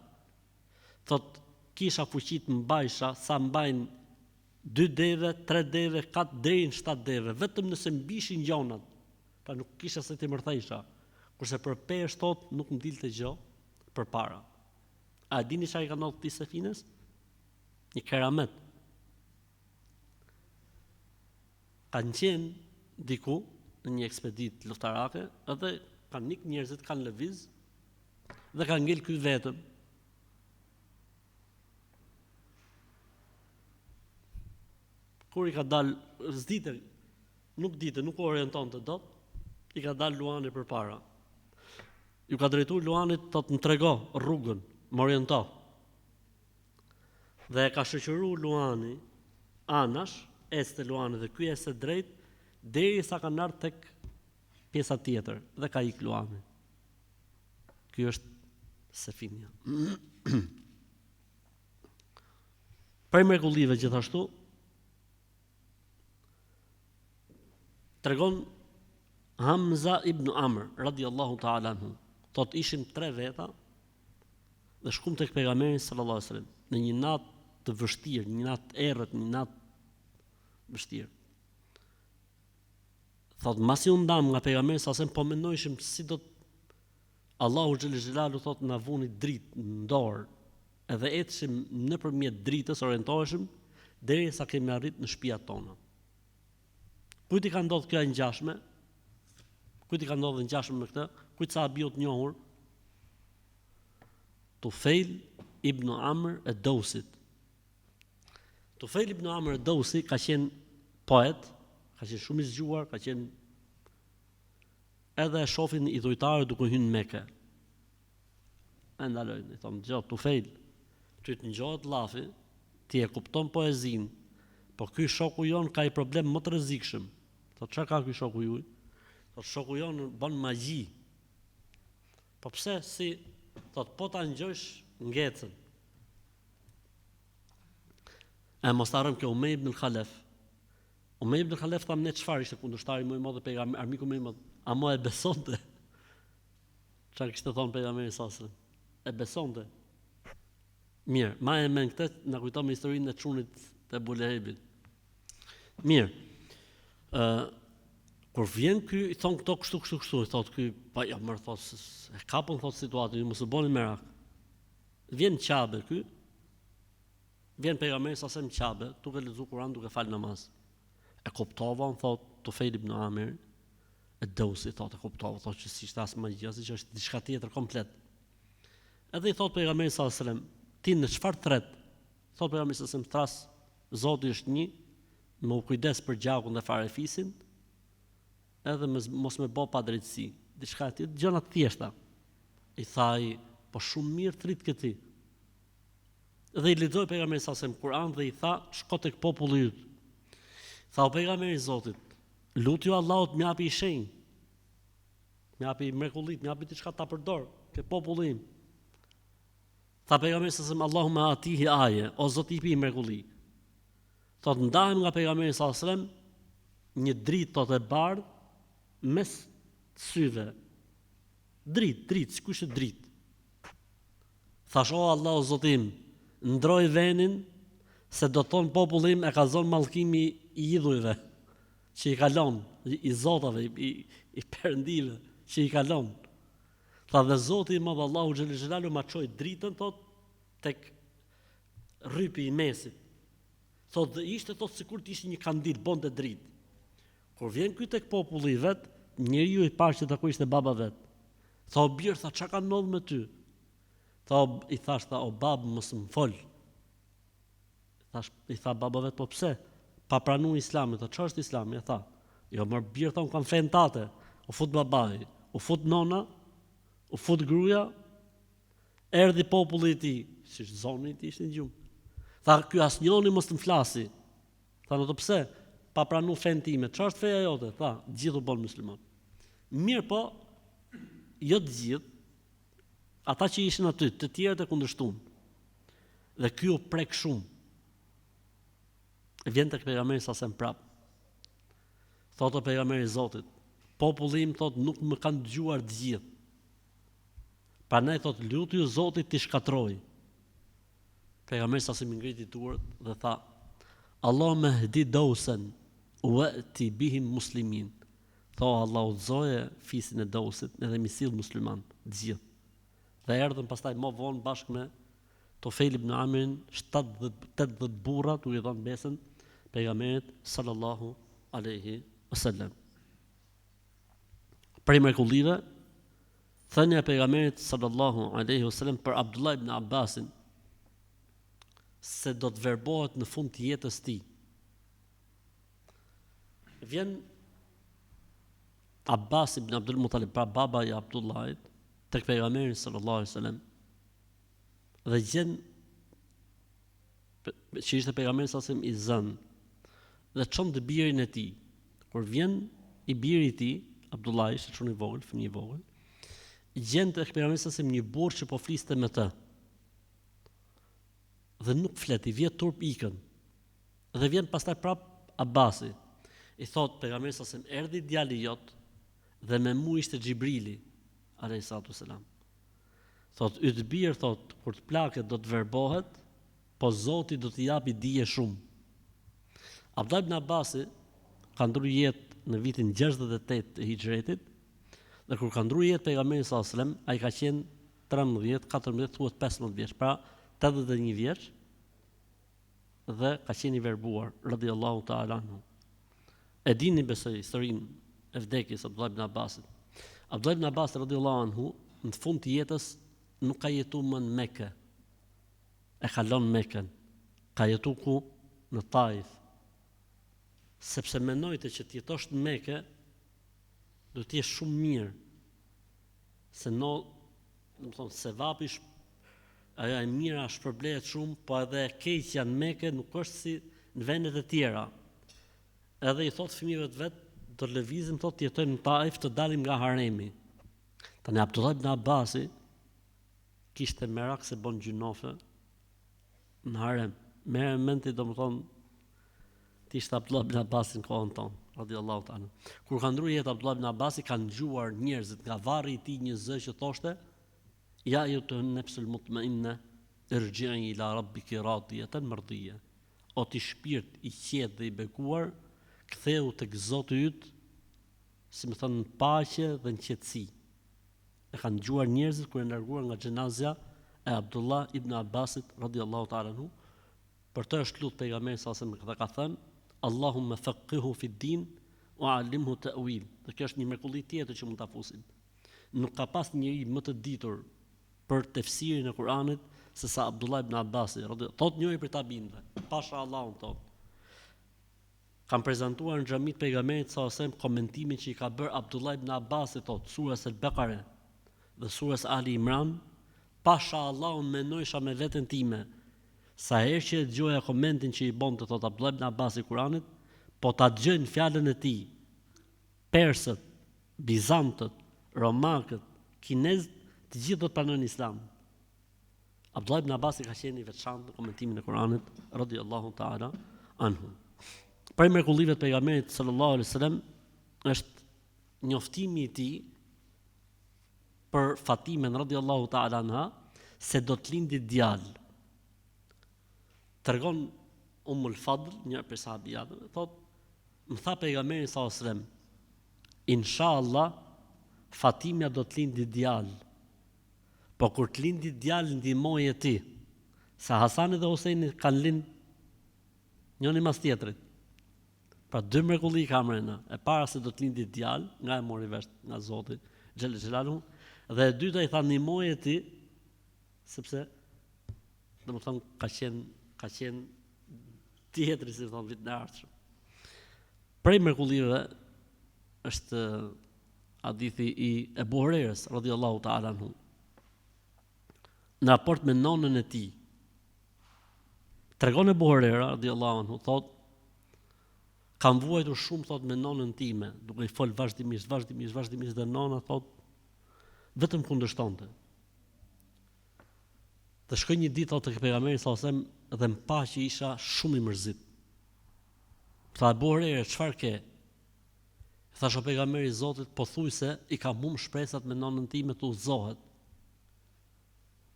thot, kisha fuqi të mbajsha sa mbajnë 2 deve, 3 deve, 4 deri në 7 deve, vetëm nëse mbishin gjonat. Pa nuk kisha se ti mërthejsha. Kurse për pesh thot nuk më dilte gjë përpara. A dini çfarë i ka ndodhur këtij Sefines? Një keramet. Kanë qenë diku në një ekspeditë luftarake, edhe kanë nik njerëzit, kanë lëviz dhe kanë ngel ky vetëm. Kur i ka dalë zdite, nuk orientonte dot, i ka dalë Luani përpara. Ju ka drejtuar Luanit të më trego rrugën, më oriento. Dhe e ka shoqëruar Luani anash, ecte Luani dhe ky ecte drejt, derisa kanë ardhur tek pjesa tjetër dhe ka ik Luani. Ky është Sefinia. Për mrekullive gjithashtu, tregon Hamza ibn Amr radiallahu ta'ala anhu, thot ishim 3 veta dhe shkum tek pejgamberi sallallahu alaihi wasallam në një natë të vështirë, një natë errët, një natë vështirë. Thot masi u ndam nga pejgamberi sallallahu alaihi wasallam, po mendojshim si do Allahu xhel xelalu thot na vuni dritë në dorë, edhe ecshim nëpërmjet dritës, orientoheshim derisa kemi arrit në shtëpiat tona. Kujt i ka ndodhur kjo e ngjashme? Kujt i ka ndodhur ngjashme me këtë? Kujt sahabiu të njohur? Tufail ibn Amr ad-Dawsit. Tufail ibn Amr ad-Dawsi ka qenë poet, ka qenë shumë i zgjuar, ka qenë edhe e shohin i dhujtarë duke hyrë në Mekë. E ndalojnë, i thonë, "Gjë, Tufail, ty të ngjohet llafi, ti e kupton poezinë, po ky shoku jon ka i problem më të rrezikshëm." Thotë, "Çfarë ka ky shoku juaj?" Thotë, "Shoku jon bën magji." "Po pse si?" Thotë, "Po ta ngjojsh ngecën." E mos harrëm kjo Umej ibn Khalaf. Umej ibn Khalaf thamë ne çfarë ishte kundërshtari më i madh pejgamberit, armiku më i madh. A mo e besonte? Çfarë kishte thonë pejgamberi sallallahu alajhi wasallam? E besonte. Mirë, ma e men këtë na kujton me historinë e çunit të Abu Lehebit. Mirë. Kur vjen ky i thon këto kështu, i thot ky, pa ja më thot e kapën thot situatën, ju mos u bëni merak. Vjen Qabe ky. Vjen pejgamberi sa sem Qabe, duke lexuar Kur'an, duke fal namaz. E kuptova, thot Tufejl ibn Amir, e Dausi thot e kuptova, thot që si ishte as magjia, si që është diçka tjetër komplet. Edhe i thot pejgamberi sa selam, ti në çfarë thret? Thot pejgamberi sa selam, tras, Zoti është një, më u kujdes për gjakun dhe farefisin, edhe mos me bë pa drejtësi. Diçka tjetër, gjëra të thjeshta. I thaj, po shumë mirë thrit këti. Dhe i lexoi pejgamberi sa selam Kur'an dhe i tha, shko tek populli yt. Tha o pejgamberi i Zotit, lutju Allahut më japi shenjë. Më japi mrekullit, më japi diçka ta përdor ke populli im. Tha pejgamberi sa selam Allahumma atihi aje, o Zoti i pi mrekulli. Thot ndahem nga pejgamberi sa selam një dritë tot e bardh mes syve. Dritë, sikush e dritë. Thash o Allah o Zotim, ndroj venin se do ton popullim e ka zonë mallkimi i idhujve që i kalon, i zotave, i perëndive që i kalon. Tha dhe Zoti më dhe Allahu xhelalu ma çoi dritën thot tek rrypi i mesit. Thot dhe ishte thot sikur të ishte një kandil bonte dritë. Kur vjen ky tek populli i vet, njeriu i parë që takoi ishte baba vet. Tha o bir, tha çka ka ndodhur me ty? I thash o bab mos më fol. I tha baba vet, po pse? Pa pranu Islamin. Tha ç'është Islami? E tha, jo më bir thon kam fen tate. U fut babai, u fut nona, u fut gruaja, erdhi populli i tij, si zoni i tij ishte në gjumë. Tha ky asnjëri mos të flasi. Tha në të pse? Pa pranu fen time. Ç'është feja jote? Tha, gjithu bon musliman. Mirë po, jo të gjithë. Ata që ishin aty, të tjerët e kundërshtuan. Dhe ky u prek shumë. Vjen tek pejgamberi sa sem prap. Thotë pejgamberi i Zotit, populli im thot nuk më kanë dëgjuar të gjithë. Prandaj thot lutju Zotit t'i shkatroj. Pejgamberi sa sem ngriti duart dhe tha, Allahumma hdi Dausan wa'ti bihim muslimin. Tha Allahu zoje fisin e Dausit edhe mi sill musliman të gjithë. Dhe erdhën pastaj më vonë bashkë me Tufejl ibn Amirin 70-80 burra tu i dhënë besën pejgamberit sallallahu alaihi wasallam. Për mrekullive, thënia e pejgamberit sallallahu alaihi wasallam për Abdullah ibn Abbasin se do të verbohet në fund të jetës tij. Vjen Abbas ibn Abdul Muttalib, pra baba i Abdullahit, tek pejgamberi sallallahu alaihi wasallam. Dhe gjen që ishte pejgamberi sallallahu alaihi wasallam i zën. Dhe çon të birin e tij. Kur vjen i biri i tij, Abdullah ishte çun i vogël, fëmijë i vogël, gjen tek pejgamberi sallallahu alaihi wasallam një burrë që po fliste me të. Dhe nuk flet, i vjet turp ikën. Dhe vjen pastaj prap Abbasi. I thot pejgamberi sallallahu alaihi wasallam, erdhi djali jot dhe me mu ishte Xhibrili alayhi salatu wasalam. Thot yt bir thot kur të plaket do të verbohet, po Zoti do t'i japi dije shumë. Abdullah ibn Abbasi ka ndruar jetë në vitin 68 të Hijretit, dhe kur ka ndruar jetë pejgamberi sallallahu alaihi wasallam, ai ka qenë 13, 14, thuhet 15 vjeç, pra 81 vjeç, dhe ka qenë i verbuar radhiyallahu ta'ala anhu. E dini besoj historinë e vdekjes së Abdullah ibn Abbasit. Abdullah ibn Abbas radhiyallahu anhu në fund të jetës nuk ka jetuar më në Mekë. E kalon Mekën. Ka jetuar ku? Në Taif. Sepse mendojte që të jetosh në Mekë do të jesh shumë mirë. Se se vapi ajo e mira shpërblehet shumë, po edhe e keqja në Mekë nuk është si në vendet e tjera. Edhe i thot fëmijëve të vet, do lëvizim thot të jetojmë në Taif, të dalim nga haremi. Tani Abdullah ibn Abbasi kishte merak se bon gjunofe në harem. Merë menti do më thonë të ishte Abdullah ibn Abbasin kohën tonë. radiallahu ta'ala. Kur ka ndruar jetë Abdullah ibn Abbasi, kanë dëgjuar njerëzit nga varri i tij një zë që thoshte: Ja ayyuhan nafsul mutma'inna irji'i ila rabbiki radiyatan mardiyya. O ti shpirt i qetë dhe i bekuar, ktheu tek Zoti yt, si më thënë, në paqe dhe në qetësi. E kanë dëgjuar njerëzit kur e larguar nga xhenazja e Abdullah ibn Abbasit radiallahu ta'ala anhu. Për të është lut pejgamberi sa më këtë ka thënë: Allahumma faqihu fi din wa allimhu ta'wil. Dhe kjo është një mrekulli tjetër që mund ta fusim. Nuk ka pas njëri më të ditur për tefsirin e Kuranit se sa Abdullah ibn Abbasi. Thot njëri për tabinëve, pasha Allahun thot. Kam prezantuar në xhamit pejgamberit sa komentimin që i ka bërë Abdullah ibn Abbasi, thot, surës El-Bekare dhe surës Ali Imran, pasha Allahun mendojsha me veten time. Sa herë që dëgjoja komentin që i bonte thot Abdullah ibn Abbasi Kuranit, po ta dëgjojnë fjalën e tij persët, bizantët, romakët, kinezët, të gjithë do të pranojnë Islam. Abdullah ibn Abbasi ka qenë i veçantë në komentimin e Kuranit radhiyallahu ta'ala anhu. Prej mrekullive të pejgamberit sallallahu alaihi wasallam është njoftimi i tij për Fatimen radhiyallahu ta'ala anha se do të lindi djalë. Tregon Ummul Fadl, një prej sahabijave, thotë, më tha pejgamberi sallallahu alaihi wasallam, inshallah Fatimja do të lindi djalë. Po kur të lindi djalë ndihmoje ti. Sa Hasani dhe Huseini kanë lind njëri mas tjetrit. Pra dy mrekulli ka mrena. E para se do të lindi djalë, nga e mori vesh nga Zoti xhel xhelalu, dhe e dyta i tha ndihmoje ti, sepse domethënë ka qenë tjetri, si thon, vit në ardhshëm. Prej mrekullive është hadithi i Ebu Hurerës radhiyallahu ta'ala anhu. Në raport me nonën e tij. Tregon Ebu Hurera radhiyallahu anhu, thot, kam vuajtur shumë, thot, me nonën time, duke i fol vazhdimisht dhe nona, thot, vetëm kundërshtonte. Dhe shkoj një ditë, thot, tek pejgamberi sallallahu alajhi wasallam dhe më pa që isha shumë i mërzit. Tha Ebu Hurera, çfarë ke? Thash, o pejgamberi i Zotit, pothuajse i ka humbur shpresat me nonën time të udhëzohet.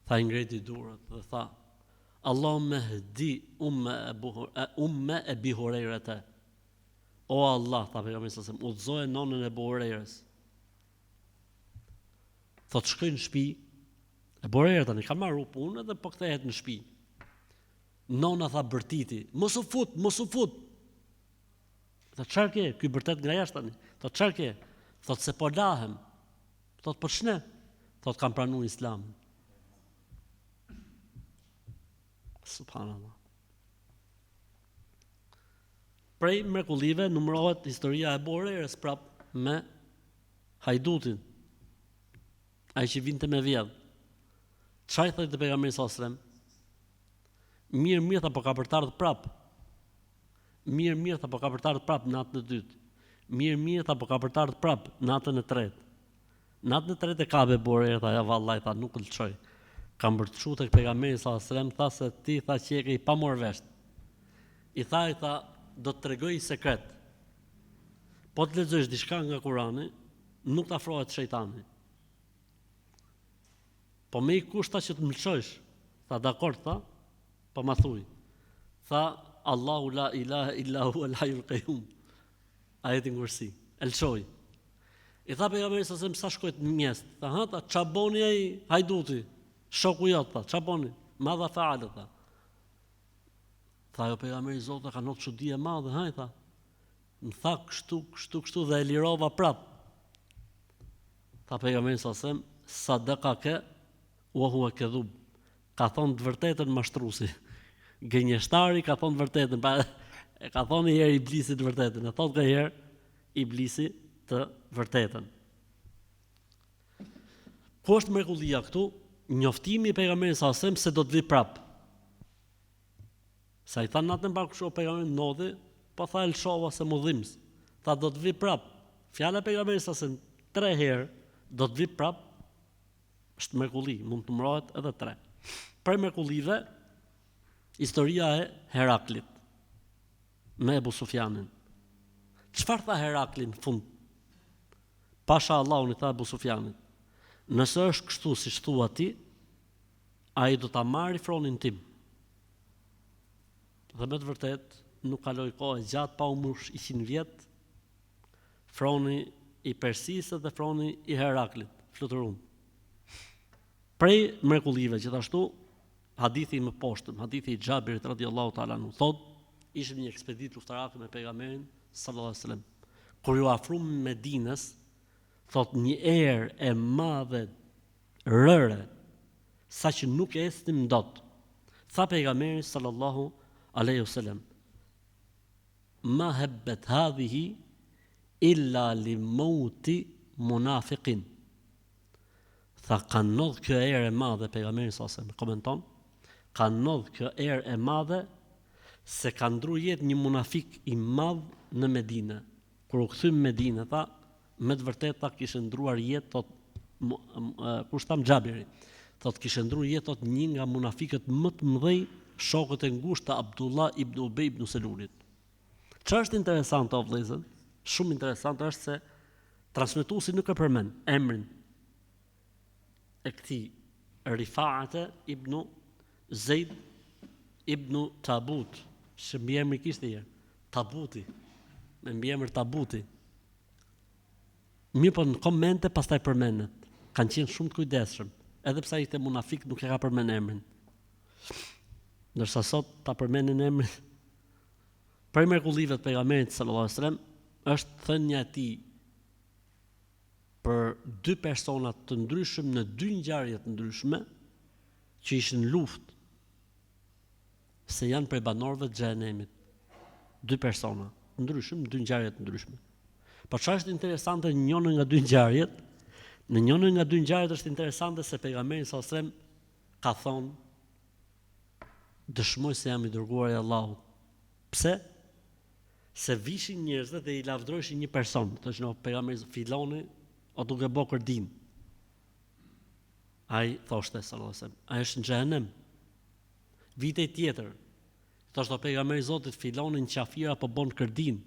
Tha, i ngreti durat dhe tha, Allahumma hdi umme Ebi Hurerete. O Allah, tha pejgamberi sallallahu alajhi wasallam, udhëzoje nonën e Ebu Hurerës. Thot, shkoj në shtëpi, Ebu Hurera tani ka marrë punë dhe po kthehet në shtëpi. Nona tha bërtiti, mos u fut. Thot, çfarë ke? Ky bërtet nga jashtë tani. Thot, çfarë ke? Thot, se po lahem. Thot, po ç'ne? Thot, kam pranuar Islamin. Subhanallah. Prej mrekullive numërohet historia e Ebu Hurerës prap me hajdutin. Ai që vinte me vjedh. Çfarë thotë pejgamberi sallallahu alajhi wasallam? Mirë, apo ka për të ardhur prap? Mirë, apo ka për të ardhur prap natën e dytë? Mirë, apo ka për të ardhur prap natën e tretë? Natën e tretë e ka Ebu Hurera, tha, ja vallahi, tha, nuk lçoj. Kam bërtshu tek pejgamberi sallallahu alajhi wasallam, tha se ti tha që e ke pa marrë vesh. I tha, do të tregoj sekret. Po të lexosh diçka nga Kurani, nuk të afrohet shejtani. Po me i kushta që të mëlqojsh. Tha, dakord, tha, po ma thuj. Tha, Allahu la ilaha illa huwa al-hayyul qayyum. Ajetin Kursi. Elçoj. I tha pejgamberi sallallahu alajhi wasallam, sa shkojt në mjes. Tha, çaboni ai hajduti. Shoku jot, tha, çaboni. Madha faale, tha. Tha, jo pejgamberi i Zotit, ka not çudi e madhe, haj, tha. Më tha kështu dhe e lirova prap. Tha pejgamberi sallallahu alajhi wasallam, sadaqaka wa huwa kadhub. Ka thonë të vërtetën mashtruesi. Gënjeshtari ka thonë të vërtetën, pa e ka thonë një herë Iblisi të vërtetën, e thotë një herë Iblisi të vërtetën. Ku është mrekullia këtu? Njoftimi i pejgamberit sallallahu alajhi wasallam se do të vi prap. Sa i tha natën pa kusho pejgamberi ndodhi, po tha elshova se mudhims. Tha do të vi prap. Fjala e pejgamberit sallallahu alajhi wasallam 3 herë do të vi prap. Është mrekulli, mund të numërohet edhe 3. Për mrekullive, historia e Heraklit me Ebu Sufjanin. Çfarë tha Herakli në fund? Pasha Allahun i tha Abu Sufjanit, nëse është kështu si thua ti, ai do ta marrë fronin tim. Dhe me të vërtet, nuk kaloi kohë gjatë pa u mbush 100 vjet, froni i Persisë dhe froni i Heraklit fluturon. Prej mrekullive gjithashtu, hadithi më poshtëm, hadithi i Xhabirit radhiyallahu ta'ala anhu, thotë, ishim një ekspeditë luftarake me pejgamberin sallallahu alaihi wasallam. Kur ju afrum Medinës, thotë një erë e madhe rëre, saqë nuk estim dot. Tha pejgamberi sallallahu alaihi wasallam, ma habbet hadhihi illa li mauti munafiqin. Tha ka ndodh kjo erë e madhe, pejgamberi sallallahu alaihi wasallam komenton, ka ndodh kjo erë e madhe se ka ndru jetë një munafik i madh në Medinë. Kur u kthym në Medinë, tha, me të vërtetë kishte ndruar jetë, thot, kur shtam Xhabiri, thot kishte ndruar jetë, thot, një nga munafikët më të mëdhej, shokët e ngushtë të Abdullah ibn Ubej ibn Selulit. Çfarë është interesante o vëllezër? Shumë interesante është se transmetuesi nuk e përmend emrin e këtij Rifa'ate ibn Zeid ibn Tabut, që mbiemri kishte herë, Tabuti, me mbiemër Tabuti. Mirë po në komente pastaj përmendet. Kanë qenë shumë të kujdesshëm, edhe pse ai ishte munafik nuk e ka përmend emrin. Ndërsa sot ta përmendin emrin. Për mrekullive të pejgamberit sallallahu alajhi wasallam është thënia e tij për dy persona të ndryshëm në dy ngjarje të ndryshme që ishin në luftë, se janë prej banorëve të xhenemit. Dy persona të ndryshëm, dy ngjarje të ndryshme. Por çfarë është interesante në njërin nga dy ngjarjet? Në njërin nga dy ngjarjet është interesante se pejgamberi sallallahu alajhi wasallam ka thonë, dëshmoj se jam i dërguar i Allahut. Pse? Se vishin njerëzve dhe i lavdrojshin një person. Thoshte no pejgamberi filoni o duke bë kërdin. Ai thoshte sallallahu alajhi wasallam, ai është në xhenem. Vite tjetër, thoshte pejgamberi Zotit filonin qafira apo bon kërdin.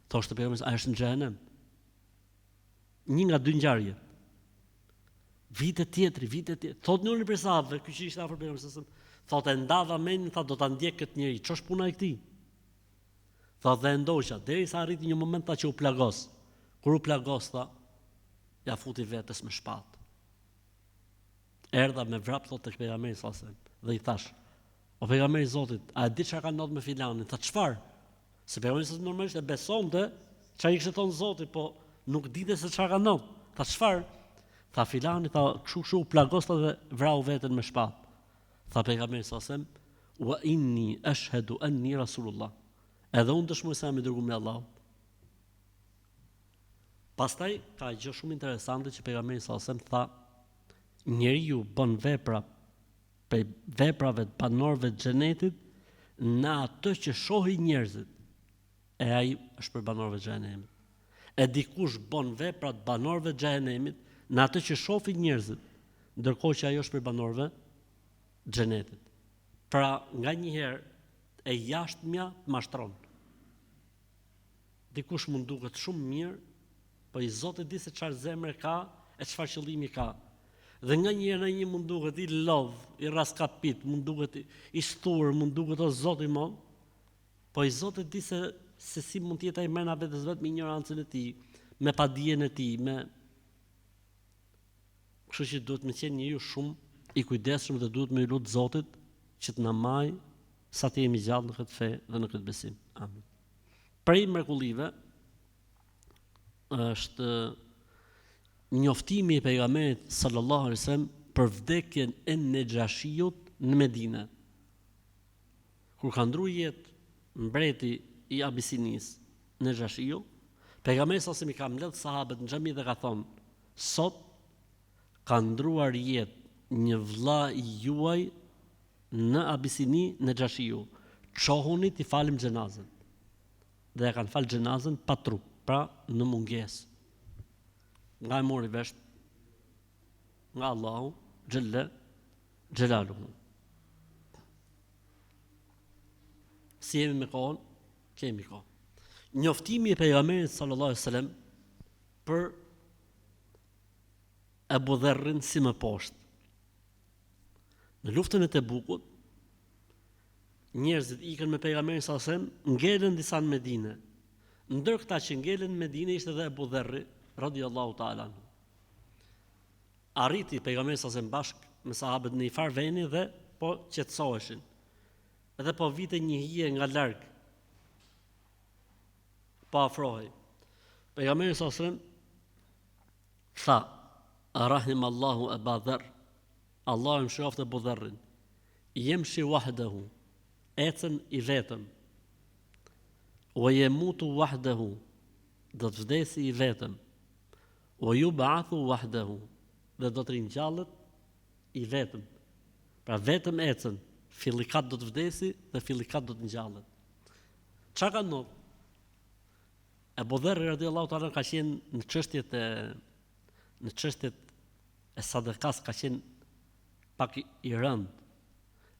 Thoshte pejgamberi, ai është në xhenem. Një nga dy ngjarje. Vite tjetër, thotë njëri prej sahabëve, ky që ishte afër pejgamberit, thotë ndava mendin, tha do ta ndjek këtë njerëz. Ç'është puna e këtij? Thotë dhe ndoqa, derisa arriti një moment ta që u plagos. Kur u plagos, tha, ja futi vetes me shpatë. Erdha me vrap thotë tek pejgamberi sallallahu alajhi wasallam dhe i thash, o pejgamberi i Zotit, a e di çfarë ka ndodhur me filanin? Tha çfarë? Se pejgamberi normalisht e besonte çfarë i kishte thonë Zoti, po nuk dinte se çfarë ka ndodhur. Tha çfarë? Tha filani, tha kështu u plagos dhe vrau veten me shpatë. Tha pejgamberi sallallahu alajhi wasallam, wa inni ashhadu anni rasulullah. Edhe unë dëshmoj se jam i dërguar nga Allahu. Pastaj ka gjë shumë interesante që pejgamberi sallallahu alajhi wasallam tha, njeriu bën vepra për veprave të banorëve të xhenetit në atë që shohin njerëzit. E ai është për banorëve të xhenemit. E dikush bën vepra të banorëve të xhenemit në atë që shohin njerëzit, ndërkohë që ajo është për banorëve të xhenetit. Pra, nganjëherë e jashtëmja të mashtron. Dikush mund duket shumë mirë, po i Zoti di se çfarë zemre ka e çfarë qëllimi ka. Dhe nganjëherë një mund duket i lodh, i raskapit, mund duket i shtur, mund duket o Zoti më, po i Zoti di se si mund të jetë ai mrena vetes vetëm me ignorancën e tij, me padijen e tij, me kështu që duhet të qenë njeriu shumë i kujdesshëm dhe duhet me lut Zotit që të na maj sa të jemi gjallë në këtë fe dhe në këtë besim. Amin. Prej mrekullive është njoftimi i pejgamberit sallallahu alaihi wasallam për vdekjen e Nexhashiut në Medinë. Kur ka ndruar jetë mbreti i Abisinis, Nexhashiu, pejgamberi sallallahu alaihi wasallam i ka mbledh sahabët në xhami dhe ka thonë, sot ka ndruar jetë një vëlla i juaj në Abisini Nexhashiu. Çohuni ti falim xhenazën. Dhe e kanë falë xhenazën pa trup, pra në mungesë. Nga e mori vesh nga Allahu xhelle xhelaluhu. Si jemi me kohën? Kemi kohë. njoftimi i pejgamberit sallallahu alaihi wasallam për Abu Dharrin si më poshtë. Në luftën e Tebukut, njerëzit ikën me pejgamberin sallallahu alaihi wasallam, ngelen disa në Medinë. Ndër këta që ngelen në Medinë ishte edhe Abu Dharri radhiyallahu ta'ala anhu. Arriti pejgamberi sallallahu alaihi wasallam bashkë me sahabët në një farë veni dhe po qetësoheshin. Edhe po vite një hije nga larg. Po afrohej. Pejgamberi sallallahu alaihi wasallam tha: "Arahim Allahu Abu Dharr." Allah më shoftë Abu Dharrin. Yemshi wahdahu. Ecën i vetëm. Wa yamutu wahdahu. Do të vdesi i vetëm. Wa yub'athu wahdahu. Dhe do të ringjallet i vetëm. Pra vetëm ecën. Fillikat do të vdesi dhe fillikat do të ngjallet. Çka ka ndodhur? Abu Dharr radhiyallahu ta'ala ka qenë në çështjet e sadekas ka qenë pak i rënd.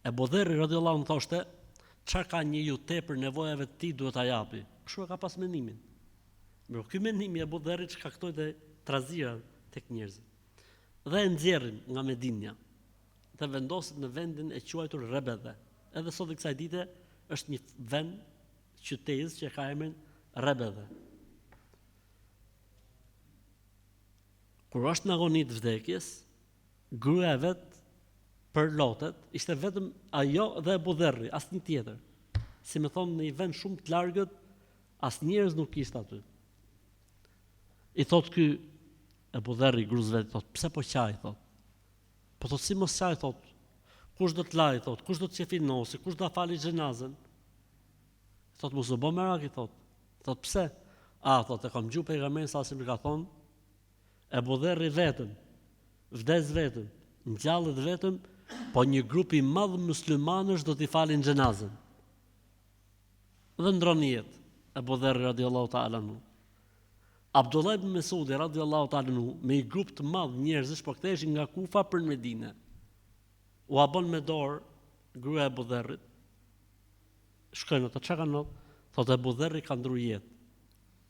Abu Dharr radhiyallahu anhu thoshte, çfarë ka një ju tepër nevojave të tij duhet ta japi. Kështu e ka pas mendimin. Mirë, ky mendim i Abu Dharrit shkaktoi të trazira tek njerëzit. Dhe e nxjerrin nga Medinja. Dhe vendoset në vendin e quajtur Rebedhe. Edhe sot e kësaj dite është një vend qytetës që ka emrin Rebedhe. Kur është në agonit vdekjes, gruaja vet për lotet ishte vetëm ajo dhe Abu Dharri, asnjë tjetër. Si më thonë, në një vend shumë të largët, as njerëz nuk ishte aty. I thot ky Abu Dharri gruz vet, thot, pse po qaj, thot. Po thot, si mos qaj, thot. Kush do të laj, thot, kush do të qefinosi, kush do ta fali xhenazën? Thot, mos u bë merak, i thot. Thot, pse? Thot, e kam dëgjuar pejgamberin sa si më ka thonë, Abu Dharri vetëm, vdes vetëm, ngjallet vetëm, po një grup i madh muslimanësh do t'i falin xhenazën. Dhe ndron jetë Abu Dharri radhiyallahu ta'ala anhu. Abdullah ibn Mesudi radhiyallahu ta'ala anhu me një grup të madh njerëzish po ktheheshin nga Kufa për Medinë. U abon me dorë gruaja e Abu Dharrit. Shkojnë ato çka kanë ndodhur? Thotë Abu Dharri ka ndruar jetë.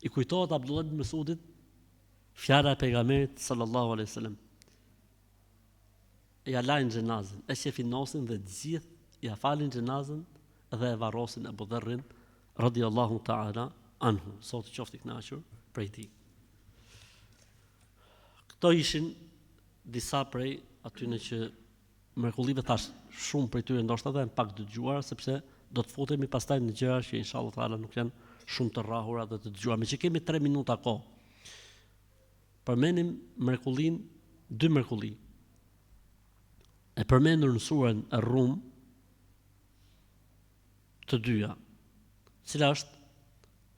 I kujtohet Abdullah ibn Mesudit fjala e pejgamberit sallallahu alaihi wasallam. Ja lajnë xhenazën, e shefinosin dhe të gjithë ja falin xhenazën dhe e varrosin Abu Dharrin radhiyallahu ta'ala anhu. Sot qoftë i kënaqur prej tij. Këto ishin disa prej atyne që mrekullive thash, shumë prej tyre ndoshta edhe pak dëgjuara, sepse do të futemi pastaj në gjëra që inshallah taala nuk janë shumë të rrahura dhe të dëgjuara. Meqë kemi 3 minuta kohë. Përmendim mrekullin, 2 mrekulli. E përmendur në surën Ar-Rum të dyja, cila është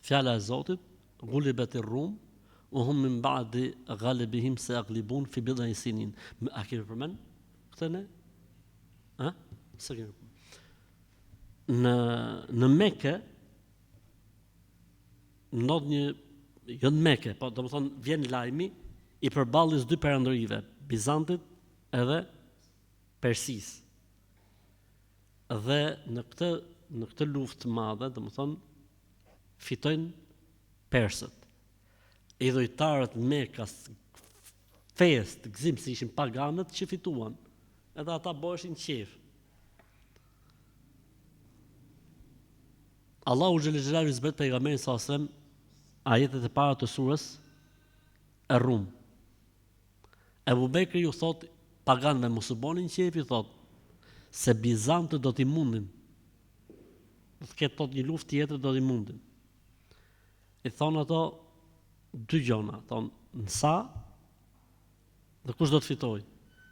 fjala e Zotit, gulibet ir-Rum, wa hum min ba'di ghalibihim sayaghlibun fi bid'i sinin. A kemi përmend këtë ne? Së kemi. Në Mekë ndodh një, jo në Mekë, po domethënë vjen lajmi i përballjes 2 perandorive, Bizantit edhe Persis. Dhe në këtë luftë të madhe, domethënë fitojnë persët. Idhujtarët Mekas, fesë të gzim si ishin paganët që fituan, edhe ata bëheshin qef. Allahu xhelel xhelalu i zbret pejgamberin sallallahu alajhi wasallam ajetet e para të surës Ar-Rum. Abu Bekri ju thot paganëve mos u bonin qef, i thot se Bizantët do t'i mundin. Do të ketë thot një luftë tjetër, do t'i mundin. I thonë ato 2 gjona, thonë nësa dhe kush do të fitoj?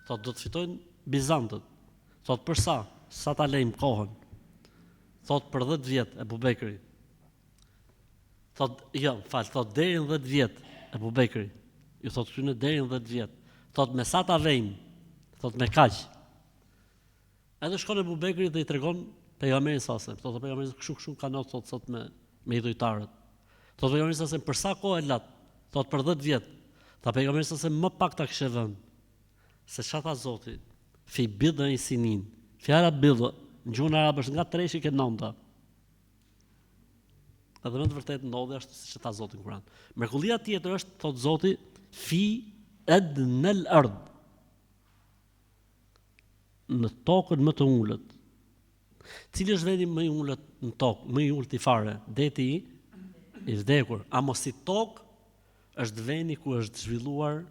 Thot do të fitojnë Bizantët. Thot për sa? Sa ta lejmë kohën? Thot për 10 vjet Abu Bekri. Thot jo, thot deri në 10 vjet Abu Bekri. Ju thot këtyne deri në 10 vjet. Thot me sa ta vejmë? Thot me kaq. Edhe shkon Abu Bekri dhe i tregon pejgamberin sallallahu alajhi wasallam. Thot pejgamberi kështu ka ndodhur thot sot me idhujtarët. Thot pejgamberi sallallahu alajhi wasallam për sa kohë lat? Thot për 10 vjet. Tha pejgamberi sallallahu alajhi wasallam më pak ta kishte vënë. Se çfarë tha Zoti? Fi bid'i sinin. Fjala bidh në gjuhën arabe është nga 3 që 9. Edhe më të vërtetë ndodhi ashtu siç e tha Zoti në Kur'an. Mrekullia tjetër është, thot Zoti, fi adnal ard. Në tokën më të ulët. Cili është vendi më i ulët në tokë, më i ulët i fare? Deti i vdekur. A mos i tokë është vendi ku është zhvilluar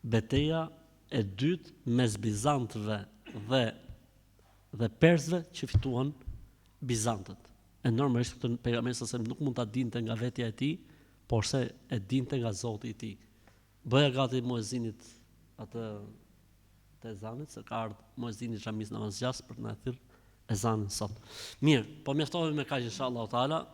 betejë e dytë mes bizantëve dhe persëve që fituan bizantët. E normalisht këtë pejgamberi sa nuk mund ta dinte nga vetja e tij, por se e dinte nga Zoti i tij. Bëja gati muezinit atë të ezanit, se ka ardhur muezini i xhamisë namazgjas për të na thirr ezanin sot. Mirë, po mjaftohemi me kaq inshallah taala.